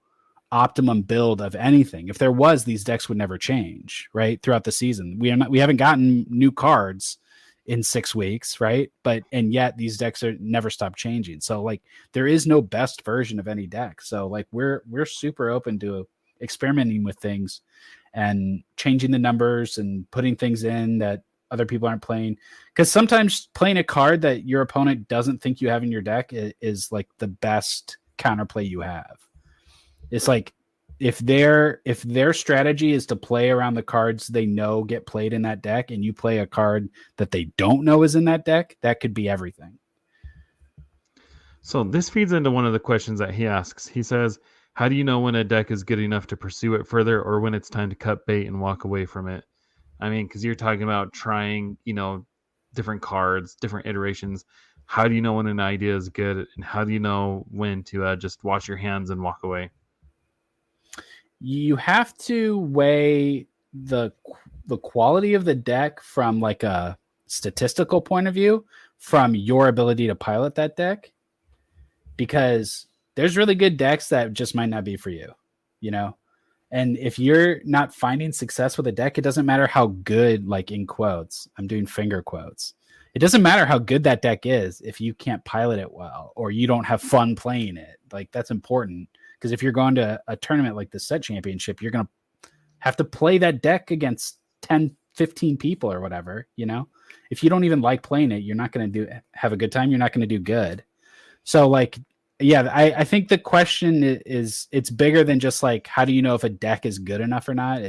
optimum build of anything. If there was, these decks would never change, right? Throughout the season, we haven't gotten new cards in 6 weeks, right? And yet these decks are never stop changing. So like, there is no best version of any deck. So like, we're super open to experimenting with things and changing the numbers and putting things in that other people aren't playing. Because sometimes playing a card that your opponent doesn't think you have in your deck is like the best counterplay you have. It's like, if their strategy is to play around the cards they know get played in that deck, and you play a card that they don't know is in that deck, that could be everything. So this feeds into one of the questions that he asks. He says, how do you know when a deck is good enough to pursue it further, or when it's time to cut bait and walk away from it? I mean, because you're talking about trying, different cards, different iterations. How do you know when an idea is good, and how do you know when to just wash your hands and walk away? You have to weigh the quality of the deck from like a statistical point of view, from your ability to pilot that deck, because there's really good decks that just might not be for you, and if you're not finding success with a deck, it doesn't matter how good, like in quotes, I'm doing finger quotes, it doesn't matter how good that deck is if you can't pilot it well, or you don't have fun playing it. Like, that's important. Because if you're going to a tournament like the Set Championship, you're going to have to play that deck against 10, 15 people or whatever, If you don't even like playing it, you're not going to have a good time. You're not going to do good. So, like, yeah, I think the question is it's bigger than just like, how do you know if a deck is good enough or not?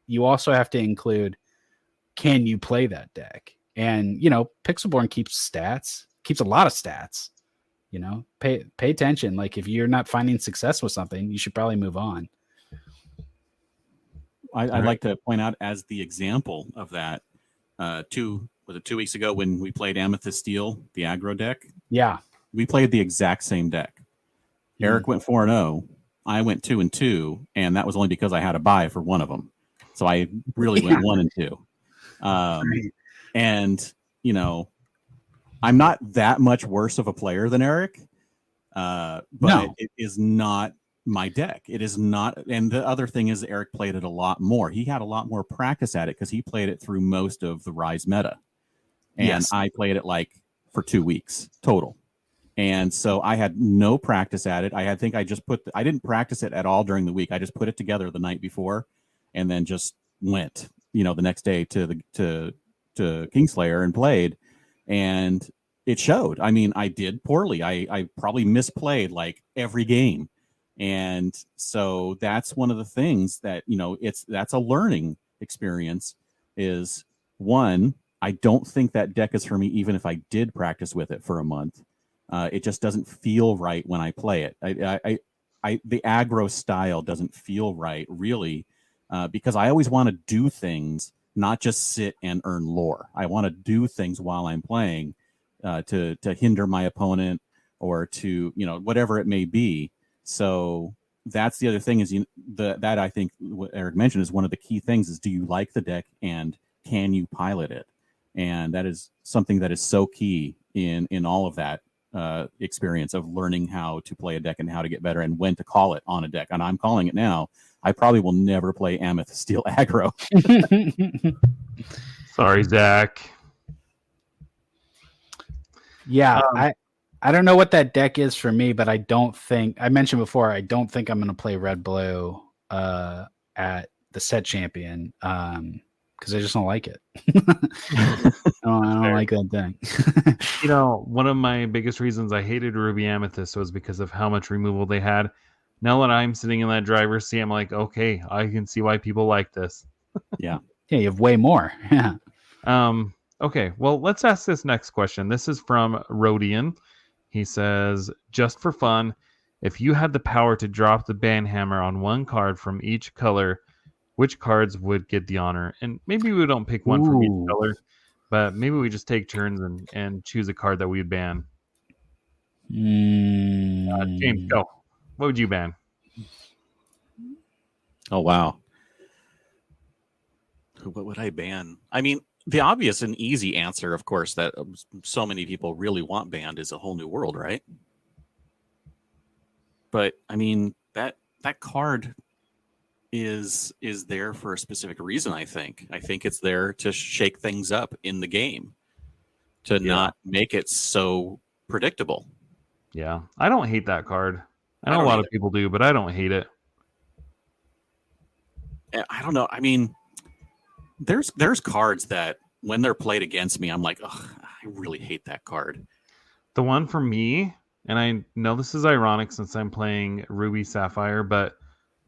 You also have to include, can you play that deck? And, Pixelborn keeps a lot of stats. Pay attention. Like, if you're not finding success with something, you should probably move on. I'd like to point out, as the example of that, 2 weeks ago when we played Amethyst Steel, the aggro deck. Yeah. We played the exact same deck. Eric went 4-0. I went 2-2, and that was only because I had a bye for one of them. So I really went 1-2. And, I'm not that much worse of a player than Eric, but no. It is not my deck. It is not. And the other thing is, Eric played it a lot more. He had a lot more practice at it because he played it through most of the Rise meta. And yes. I played it like for 2 weeks total. And so I had no practice at it. I didn't practice it at all during the week. I just put it together the night before and then just went. the next day to Kingslayer and played, and it showed. I mean, I did poorly. I probably misplayed like every game. And so that's one of the things that, that's a learning experience. Is one, I don't think that deck is for me, even if I did practice with it for a month. It just doesn't feel right when I play it. The aggro style doesn't feel right, really, because I always want to do things, not just sit and earn lore. I want to do things while I'm playing to hinder my opponent or to, whatever it may be. So that's the other thing is that I think what Eric mentioned is one of the key things is, do you like the deck and can you pilot it? And that is something that is so key in all of that experience of learning how to play a deck and how to get better and when to call it on a deck. And I'm calling it now. I probably will never play Amethyst Steel aggro. Sorry, Zach. Yeah, I don't know what that deck is for me, but I mentioned before, I don't think I'm going to play red blue at the set champion because I just don't like it. I don't like that deck. One of my biggest reasons I hated Ruby Amethyst was because of how much removal they had. Now that I'm sitting in that driver's seat, I'm like, okay, I can see why people like this. Yeah. Yeah, you have way more. Yeah. Okay, well, let's ask this next question. This is from Rodian. He says, just for fun, if you had the power to drop the banhammer on one card from each color, which cards would get the honor? And maybe we don't pick one from each color, but maybe we just take turns and choose a card that we would ban. James, go. What would you ban? Oh, wow. What would I ban? I mean, the obvious and easy answer, of course, that so many people really want banned is A Whole New World, right? But I mean, that card is there for a specific reason. I think it's there to shake things up in the game, to not make it so predictable. Yeah, I don't hate that card. I know a lot of people do, but I don't hate it. I don't know. I mean, there's cards that when they're played against me, I'm like, ugh, I really hate that card. The one for me, and I know this is ironic since I'm playing Ruby Sapphire, but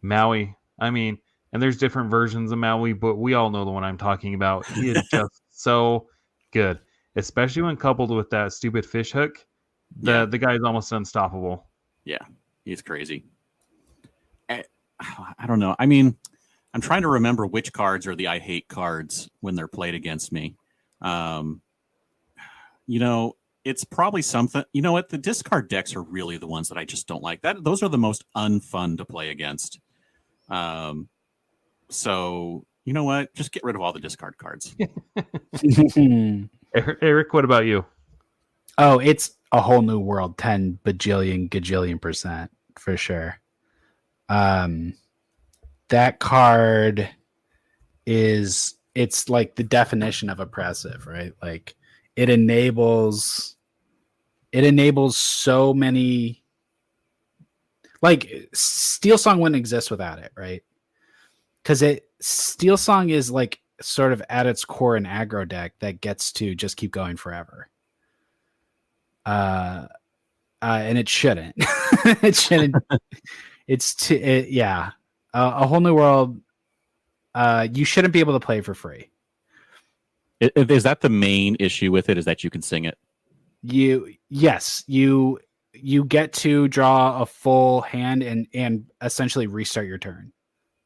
Maui. I mean, and there's different versions of Maui, but we all know the one I'm talking about. He is just so good, especially when coupled with that stupid fish hook. The guy is almost unstoppable. Yeah, he's crazy. I don't know. I mean, I'm trying to remember which cards are the I hate cards when they're played against me. It's probably something. You know what? The discard decks are really the ones that I just don't like. Those are the most unfun to play against. So you know what? Just get rid of all the discard cards. Eric, what about you? Oh, it's A Whole New World, 10 bajillion gajillion % for sure. That card it's like the definition of oppressive, right? Like it enables so many, like Steel Song wouldn't exist without it, right? Because Steel Song is like sort of at its core an aggro deck that gets to just keep going forever. And it shouldn't. It shouldn't. A Whole New World. You shouldn't be able to play for free. Is that the main issue with it? Is that you can sing it? You get to draw a full hand and essentially restart your turn,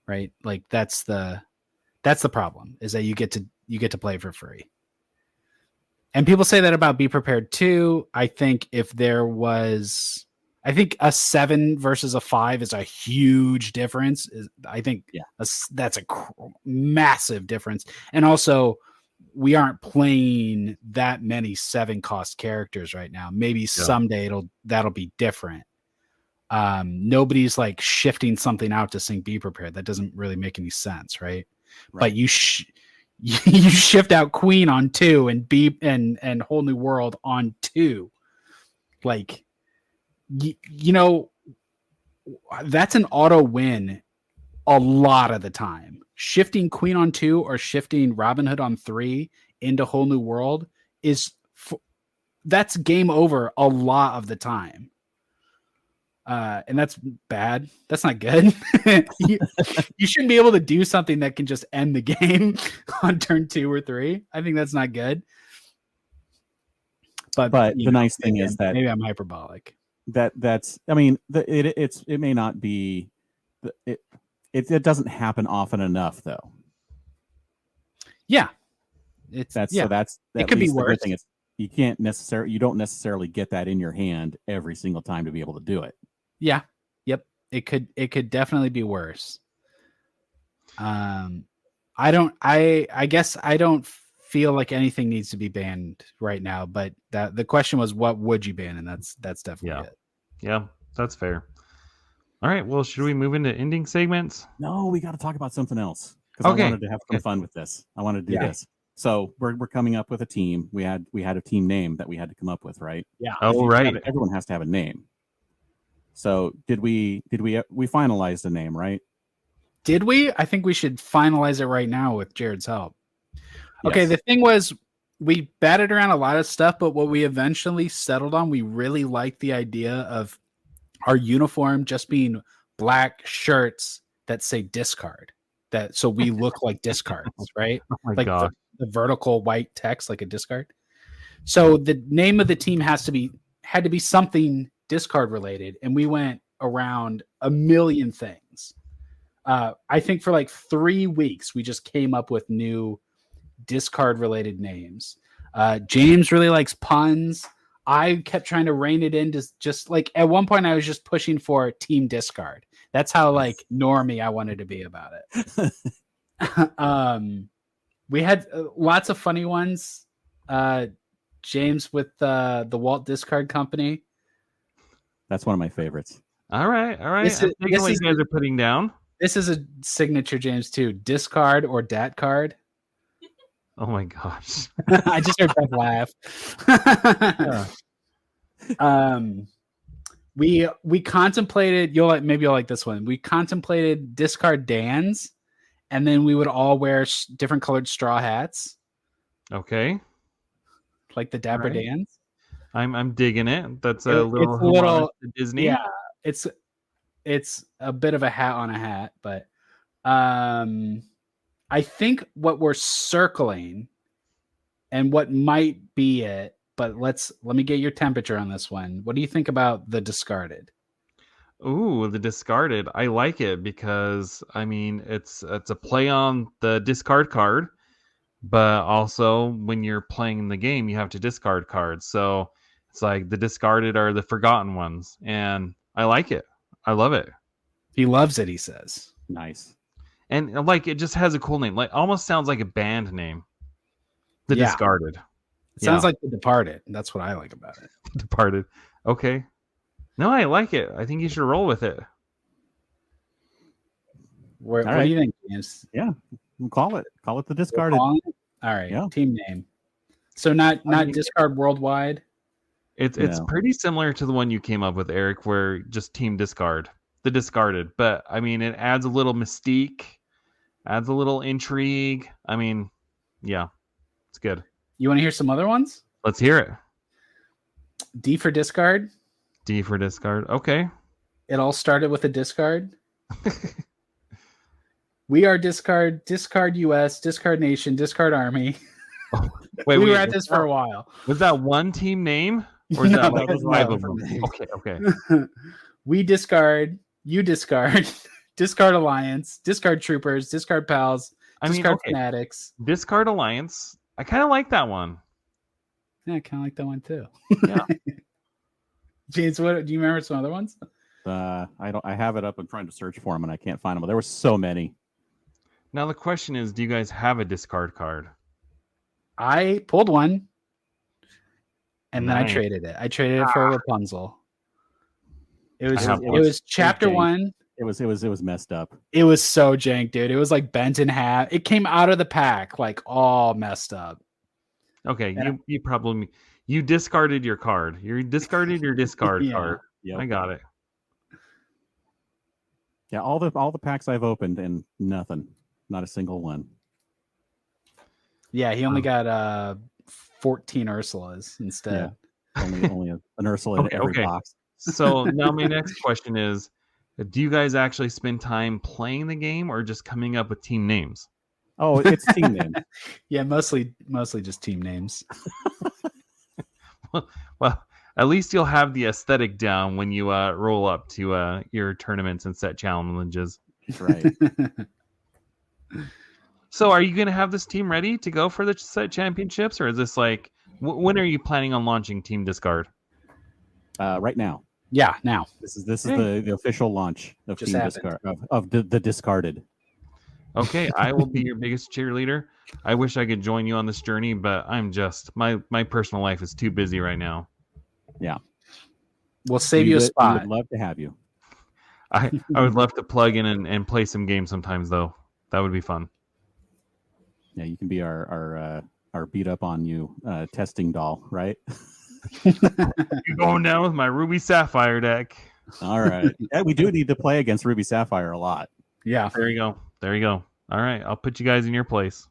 right? Like that's the problem, is that you get to play for free. And people say that about Be Prepared too. I think a 7 versus a 5 is a huge difference. That's a massive difference. And also, we aren't playing that many 7 cost characters right now. Maybe someday that'll be different. Nobody's like shifting something out to sing Be Prepared. That doesn't really make any sense, right? But you shift out Queen on 2 and Whole New World on 2. Like, that's an auto win a lot of the time. Shifting Queen on 2 or shifting Robin Hood on 3 into Whole New World that's game over a lot of the time. And that's bad. That's not good. you shouldn't be able to do something that can just end the game on turn 2 or 3. I think that's not good. But the nice thing is that maybe I'm hyperbolic. That's I mean it may not be it doesn't happen often enough though. Yeah. It could be worse. Thing is you don't necessarily get that in your hand every single time to be able to do it. Yeah. Yep. It could definitely be worse. I guess I don't feel like anything needs to be banned right now, but the question was what would you ban, and that's definitely it. Yeah, that's fair. All right, well, should we move into ending segments? No, we got to talk about something else because I wanted to have some fun with this. I want to do this. So we're coming up with a team. We had a team name that we had to come up with, right? Yeah. Oh, right. Everyone has to have a name. So did we finalized a name, right? Did we? I think we should finalize it right now with Jared's help. Okay, Yes. the thing was we batted around a lot of stuff, but what we eventually settled on, we really liked the idea of our uniform just being black shirts that say discard. So we look like discards, right? Oh my like God. The vertical white text like a discard. So the name of the team had to be something discard related, and we went around a million things. I think for like 3 weeks we just came up with new discard related names. James really likes puns. I kept trying to rein it in to just like at one point I was just pushing for team discard. That's how like normie I wanted to be about it. We had lots of funny ones. James with the Walt Discard Company. That's one of my favorites. All right. I'm taking what you guys are putting down. This is a signature James too. Discard or dat card. Oh my gosh. I just heard Beth laugh. We contemplated, maybe you'll like this one. We contemplated discard Dans, and then we would all wear different colored straw hats. Okay. Like the Dapper Right. Dans. I'm digging it. That's a little to Disney. Yeah, it's a bit of a hat on a hat, but I think what we're circling and what might be it, but let me get your temperature on this one. What do you think about the discarded? Ooh, the discarded. I like it because I mean it's a play on the discard card, but also when you're playing the game, you have to discard cards. So it's like the discarded are the forgotten ones, and I like it. I love it. He loves it, he says. Nice. And like it just has a cool name. Like almost sounds like a band name. The Yeah. Discarded. It sounds like The Departed. That's what I like about it. Departed. Okay. No, I like it. I think you should roll with it. What right. do you think, James? Call it the discarded. All right. Yeah. Team name. So not discard worldwide. It's No. pretty similar to the one you came up with, Eric, where just team discard. The discarded. But I mean it adds a little mystique, adds a little intrigue. I mean, yeah. It's good. You want to hear some other ones? Let's hear it. D for discard. D for discard. Okay. It all started with a discard. We are discard US, discard nation, discard army. Wait, we were at this for a while. Was that one team name? Or is No, that like that was 5 one of them? name. Okay. We discard, you discard, discard alliance, discard troopers, discard pals, discard fanatics. Discard alliance. I kind of like that one. Yeah, I kind of like that one too. Yeah. James, what do you remember some other ones? I have it up. I'm trying to search for them and I can't find them. But there were so many. Now the question is, do you guys have a discard card? I pulled one, and then I Nice. traded it. I traded it for Rapunzel. It I have was chapter Okay. 1. It was messed up. It was so jank, dude. It was like bent in half. It came out of the pack like all messed up. Okay, Yeah. you discarded your card. You discarded your discard Yeah. card. Yep. I got it. Yeah, all the packs I've opened and nothing, not a single one. Yeah, he only got 14 Ursulas instead. Yeah, only an Ursula in every box. So now my next question is, do you guys actually spend time playing the game or just coming up with team names? Oh, it's team names. Yeah, mostly just team names. Well, at least you'll have the aesthetic down when you roll up to your tournaments and set challenges. Right. So are you going to have this team ready to go for the set championships, or is this like, when are you planning on launching Team Discard? Right now. Yeah, now. This is the official launch of Just Team happened. Discard of the discarded. Okay, I will be your biggest cheerleader. I wish I could join you on this journey, but I'm just my personal life is too busy right now. Yeah. We'll save you a We spot. would love to have you. I would love to plug in and play some games sometimes, though. That would be fun. Yeah, you can be our beat up on you testing doll, right? You're going down with my Ruby Sapphire deck. All right. Yeah, we do need to play against Ruby Sapphire a lot. Yeah. There you go. There you go. All right, I'll put you guys in your place.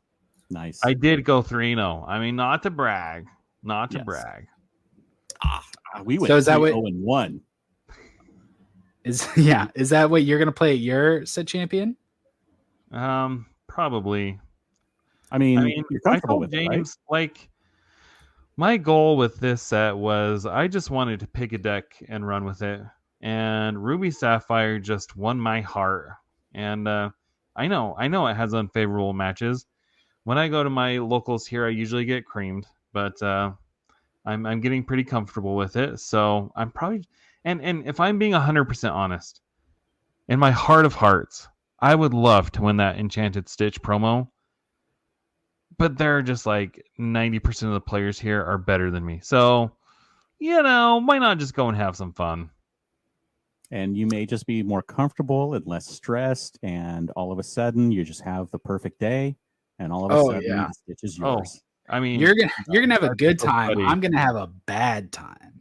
Nice. I did go 3-0. I mean, not to brag. Not to Yes. brag. We went So is that what- 0-1. Is that what you're gonna play at your set champion? Probably. I mean, you're I comfortable told with it, right? James, like, my goal with this set was I just wanted to pick a deck and run with it. And Ruby Sapphire just won my heart. And I know it has unfavorable matches. When I go to my locals here, I usually get creamed, but I'm getting pretty comfortable with it. So I'm probably and if I'm being 100% honest, in my heart of hearts, I would love to win that Enchanted Stitch promo. But they're just like 90% of the players here are better than me. So, why not just go and have some fun? And you may just be more comfortable and less stressed, and all of a sudden you just have the perfect day, and all of a sudden the Stitch is yours. I mean, You're gonna have a good so time. funny. I'm gonna have a bad time.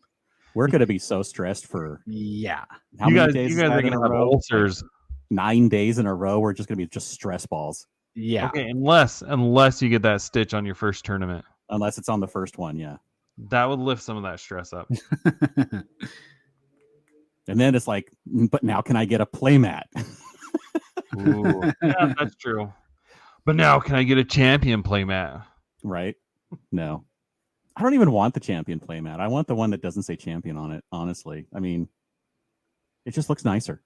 We're gonna be so stressed for Yeah. how you many guys, days you is guys that are in gonna a have row? ulcers. 9 days in a row. We're just gonna be just stress balls, Yeah. Okay, unless you get that Stitch on your first tournament, unless it's on the first one. Yeah, that would lift some of that stress up. and then it's like, but now can I get a playmat? Ooh, yeah, that's true. But now, can I get a champion playmat? Right? No, I don't even want the champion playmat. I want the one that doesn't say champion on it. Honestly, I mean, it just looks nicer.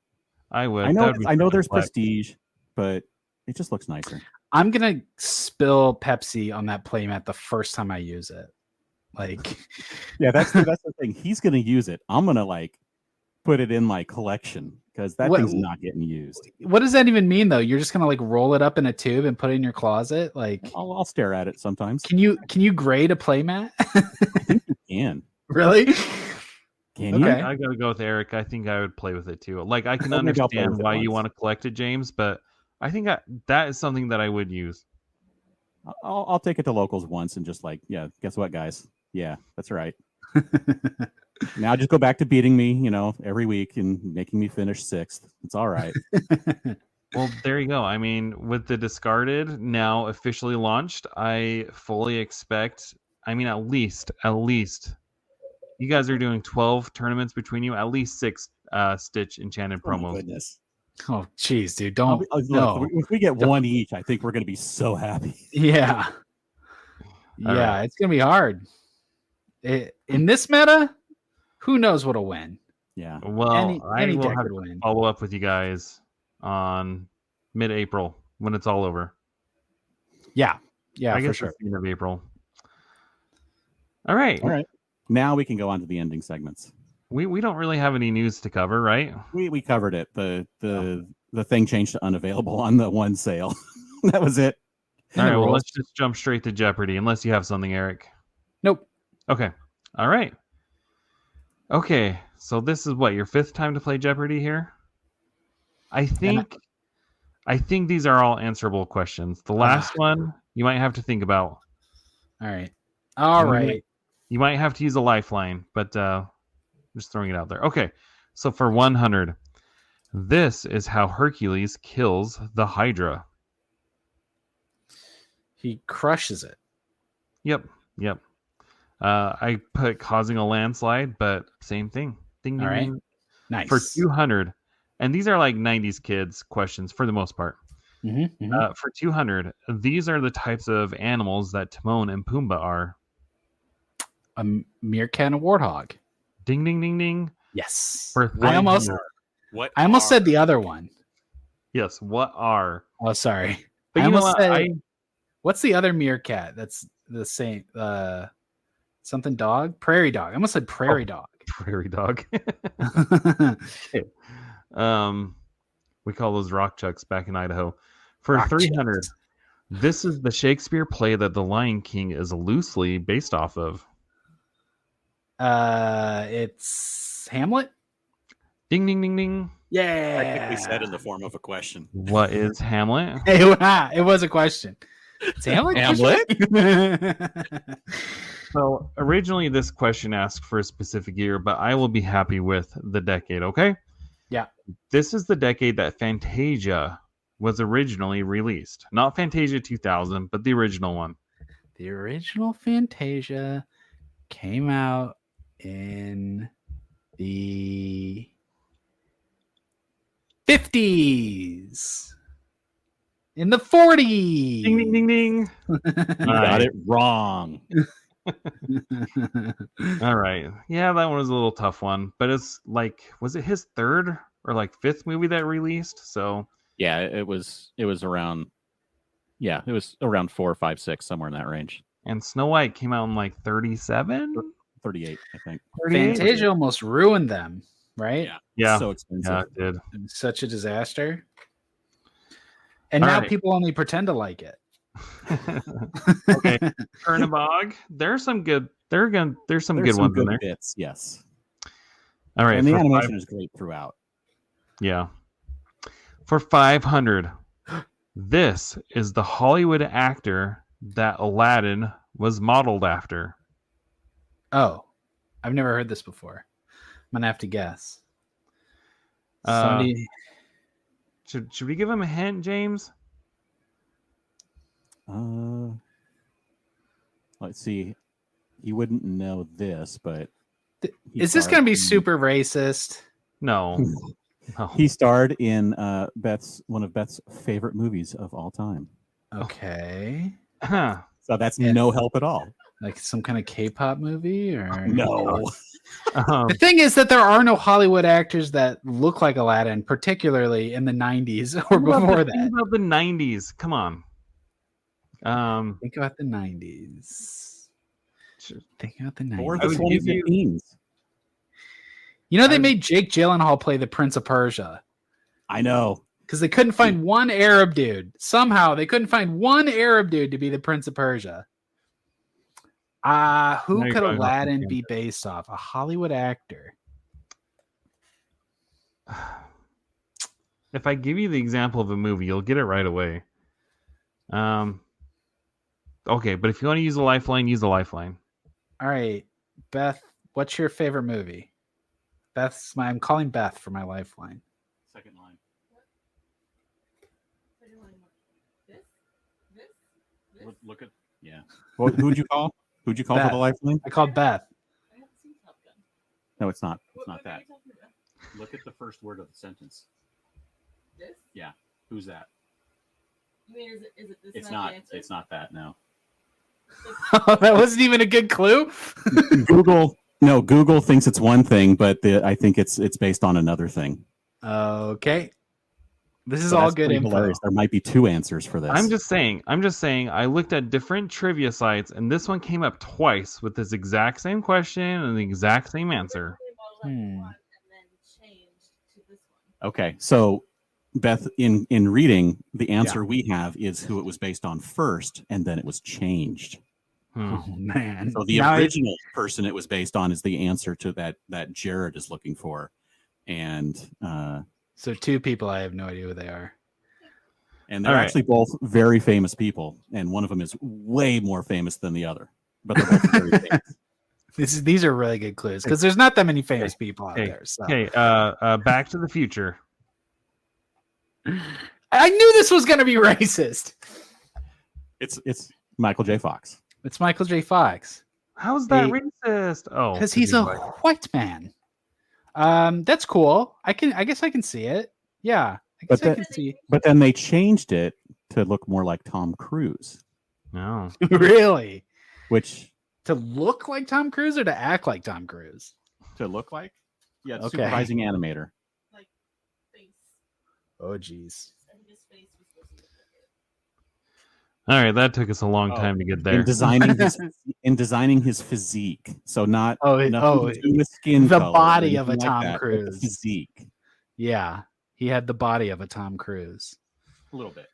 I would. I That know. would be I know. pretty There's flex. prestige, but it just looks nicer. I'm gonna spill Pepsi on that playmat the first time I use it. Like, Yeah, that's the thing. He's gonna use it. I'm gonna like put it in my collection because that What- thing's not getting used. what does that even mean though? You're just gonna like roll it up in a tube and put it in your closet? Like, I'll stare at it sometimes. can you grade a playmat? Can Really? can Okay. you? I gotta go with Eric. I think I would play with it too. Like, I can Well, maybe I'll play understand with it why you once. want to collect it, James, but I think that is something that I would use. I'll take it to locals once and just like, yeah, guess what, guys? Yeah, that's right. Now just go back to beating me, every week and making me finish 6th. It's all right. Well, there you go. I mean, with the discarded now officially launched, I fully expect. I mean, at least you guys are doing 12 tournaments between you. At least 6 Stitch Enchanted Oh my promos. goodness. Oh, geez, dude, I'll don't. be- look, no. if we get one each, I think we're gonna be so happy. Yeah. All Yeah, right. it's gonna be hard. In this meta, who knows what'll win? Yeah. Well, I Any will deck have would to win. follow up with you guys on mid-April when it's all over. Yeah, I for guess sure. it's the end of April. All right. All right. Now we can go on to the ending segments. We don't really have any news to cover, right? We covered it. The thing changed to unavailable on the one sale. That was it. All right. Well, rules. let's just jump straight to Jeopardy, unless you have something, Eric. Nope. Okay. All right. Okay. So this is what, your 5th time to play Jeopardy here? I think these are all answerable questions. The last one you might have to think about. All right. All You might- right. You might have to use a lifeline, but I'm just throwing it out there. Okay. So for 100, This is how Hercules kills the Hydra. He crushes it. Yep. I put causing a landslide, but same thing. Ding, ding, All right. ding. Nice. For 200, and these are like 90s kids questions for the most part. For 200, these are the types of animals that Timon and Pumbaa are. A meerkat and a warthog. Ding, ding, ding, ding. Yes. For I almost 300. I almost said the other one. Yes, what are? Oh, sorry. But I you know almost what? said, what's the other meerkat that's the same? Something dog? Prairie dog. I almost said prairie dog. Prairie dog. We call those rock chucks back in Idaho. For Rock 300, chucks. this is the Shakespeare play that The Lion King is loosely based off of. It's Hamlet. Ding, ding, ding, ding. Yeah. Technically said in the form of a question. What is Hamlet? It was a question. It's Hamlet. So originally this question asked for a specific year, but I will be happy with the decade, okay? Yeah. This is the decade that Fantasia was originally released. Not Fantasia 2000, but the original one. The original Fantasia came out in the 50s. In the 40s. Ding, ding, ding, ding. You got it wrong. All right. Yeah, that one was a little tough one, but it's like, was it his third or like fifth movie that released? So Yeah, it was around. Yeah, it was around 4, 5, 6, somewhere in that range. and Snow White came out in like 37, 38, I think. 38. Fantasia almost ruined them, right? Yeah, So expensive. yeah, it did. It was such a disaster. And All now right. people only pretend to like it. Okay, Chernabog. There's some good. There's some There's good some ones in good there. bits, yes. All right, And the for animation five- is great throughout. yeah. For 500, this is the Hollywood actor that Aladdin was modeled after. Oh, I've never heard this before. I'm gonna have to guess. Uh, Somebody, Should we give him a hint, James? Let's see. You wouldn't know this, but he is this starred gonna be in- super racist? No. No. He starred in one of Beth's favorite movies of all time. Okay, Huh. So that's Yeah. no help at all. like some kind of K-pop movie, or No. The thing is that there are no Hollywood actors that look like Aladdin, particularly in the 90s or Think about before the- that. think about the 90s. Come on. Think about the 90s. Think about the 90s. Or I the would give you- 2015s. You know, they I- made Jake Gyllenhaal play the Prince of Persia I know. because they couldn't find one Arab dude. Somehow they couldn't find one Arab dude to be the Prince of Persia. Who Now you're could going off the Aladdin be tangent. based off? A Hollywood actor. If I give you the example of a movie, you'll get it right away. Okay, but if you want to use a lifeline, use a lifeline. All right, Beth, what's your favorite movie? I'm calling Beth for my lifeline. Second line. Look at who'd you call? Who'd you call for Beth. the lifeline? I called Beth. No, it's not. It's not that. Look at the first word of the sentence. This? Yeah. Who's that? You mean is it this? It's the not. answer? It's not that. No. That wasn't even a good clue. Google. No, Google thinks it's one thing, but I think it's based on another thing. Okay. This is So all that's good pretty info. hilarious. There might be two answers for this. I'm just saying. I looked at different trivia sites, and this one came up twice with this exact same question and the exact same answer. They modeled after Hmm. one and then changed to this one. Okay, so Beth, in reading, the answer we have is who it was based on first, and then it was changed. Oh man. So the Now original person it was based on is the answer to that Jared is looking for, and so two people, I have no idea who they are. they're All right. actually both very famous people, and one of them is way more famous than the other, but they're both very famous. These are really good clues because there's not that many famous people out Okay, there. So Okay, Back to the Future. I knew this was going to be racist. It's Michael J. Fox. It's Michael J. Fox How's that He- racist? Oh, because he's a white man. That's cool. I guess I can see it. Yeah, I guess But I can see. But then they changed it to look more like Tom Cruise, no. Really, which to look like Tom Cruise or to act like Tom Cruise? to look like, yeah, Okay. supervising animator. Like face. Oh, geez. I think his face was supposed to be bigger. All right, that took us a long Oh, time to get there. In designing his physique, so not Oh, nothing to do with skin the color or body of a anything Tom that, but the Cruise. physique, Yeah, he had the body of a Tom Cruise. a little bit.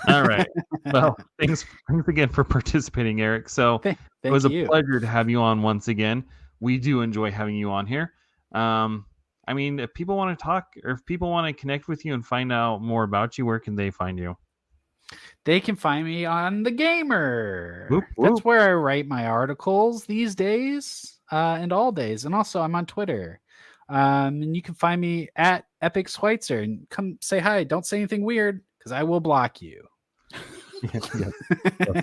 All right. Well, thanks again for participating, Eric. So Thank it was you. a pleasure to have you on once again. We do enjoy having you on here. I mean, if people want to talk or if people want to connect with you and find out more about you, where can they find you? They can find me on The Gamer. Whoop, That's whoop. where I write my articles these days and all days. And also, I'm on Twitter. And you can find me at Epic Schweitzer and come say hi. Don't say anything weird because I will block you.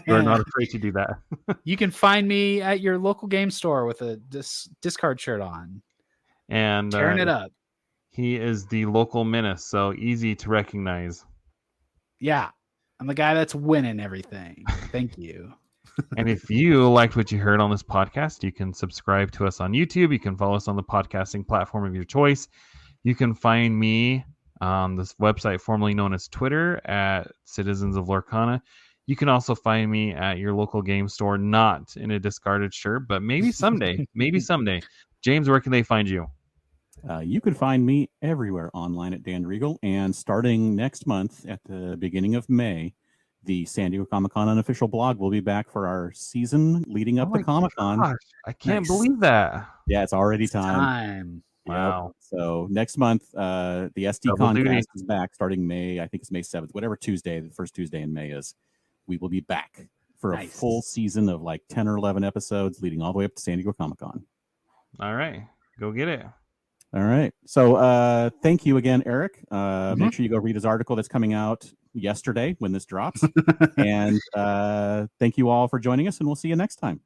We're not afraid to do that. You can find me at your local game store with a discard shirt on, And tearing it up. he is the local menace, so easy to recognize. Yeah, I'm the guy that's winning everything. Thank you. And if you liked what you heard on this podcast, you can subscribe to us on YouTube. You can follow us on the podcasting platform of your choice. You can find me on this website formerly known as Twitter at Citizens of Lorcana. You can also find me at your local game store, not in a discarded shirt, but maybe someday. Maybe someday. James, where can they find you? You can find me everywhere online at Dan Regal, and starting next month at the beginning of May, the San Diego Comic-Con unofficial blog will be back for our season leading up Oh my to Comic-Con. Gosh, I can't Nice. believe that. Yeah, it's already time. Time. Yep. Wow. So next month, the SD Double duty. Concast is back starting May. I think it's May 7th, whatever Tuesday, the first Tuesday in May is. We will be back for a Nice. full season of like 10 or 11 episodes leading all the way up to San Diego Comic-Con. All right. Go get it. All right. So thank you again, Eric. Mhm. Make sure you go read his article that's coming out yesterday when this drops. And thank you all for joining us, and we'll see you next time.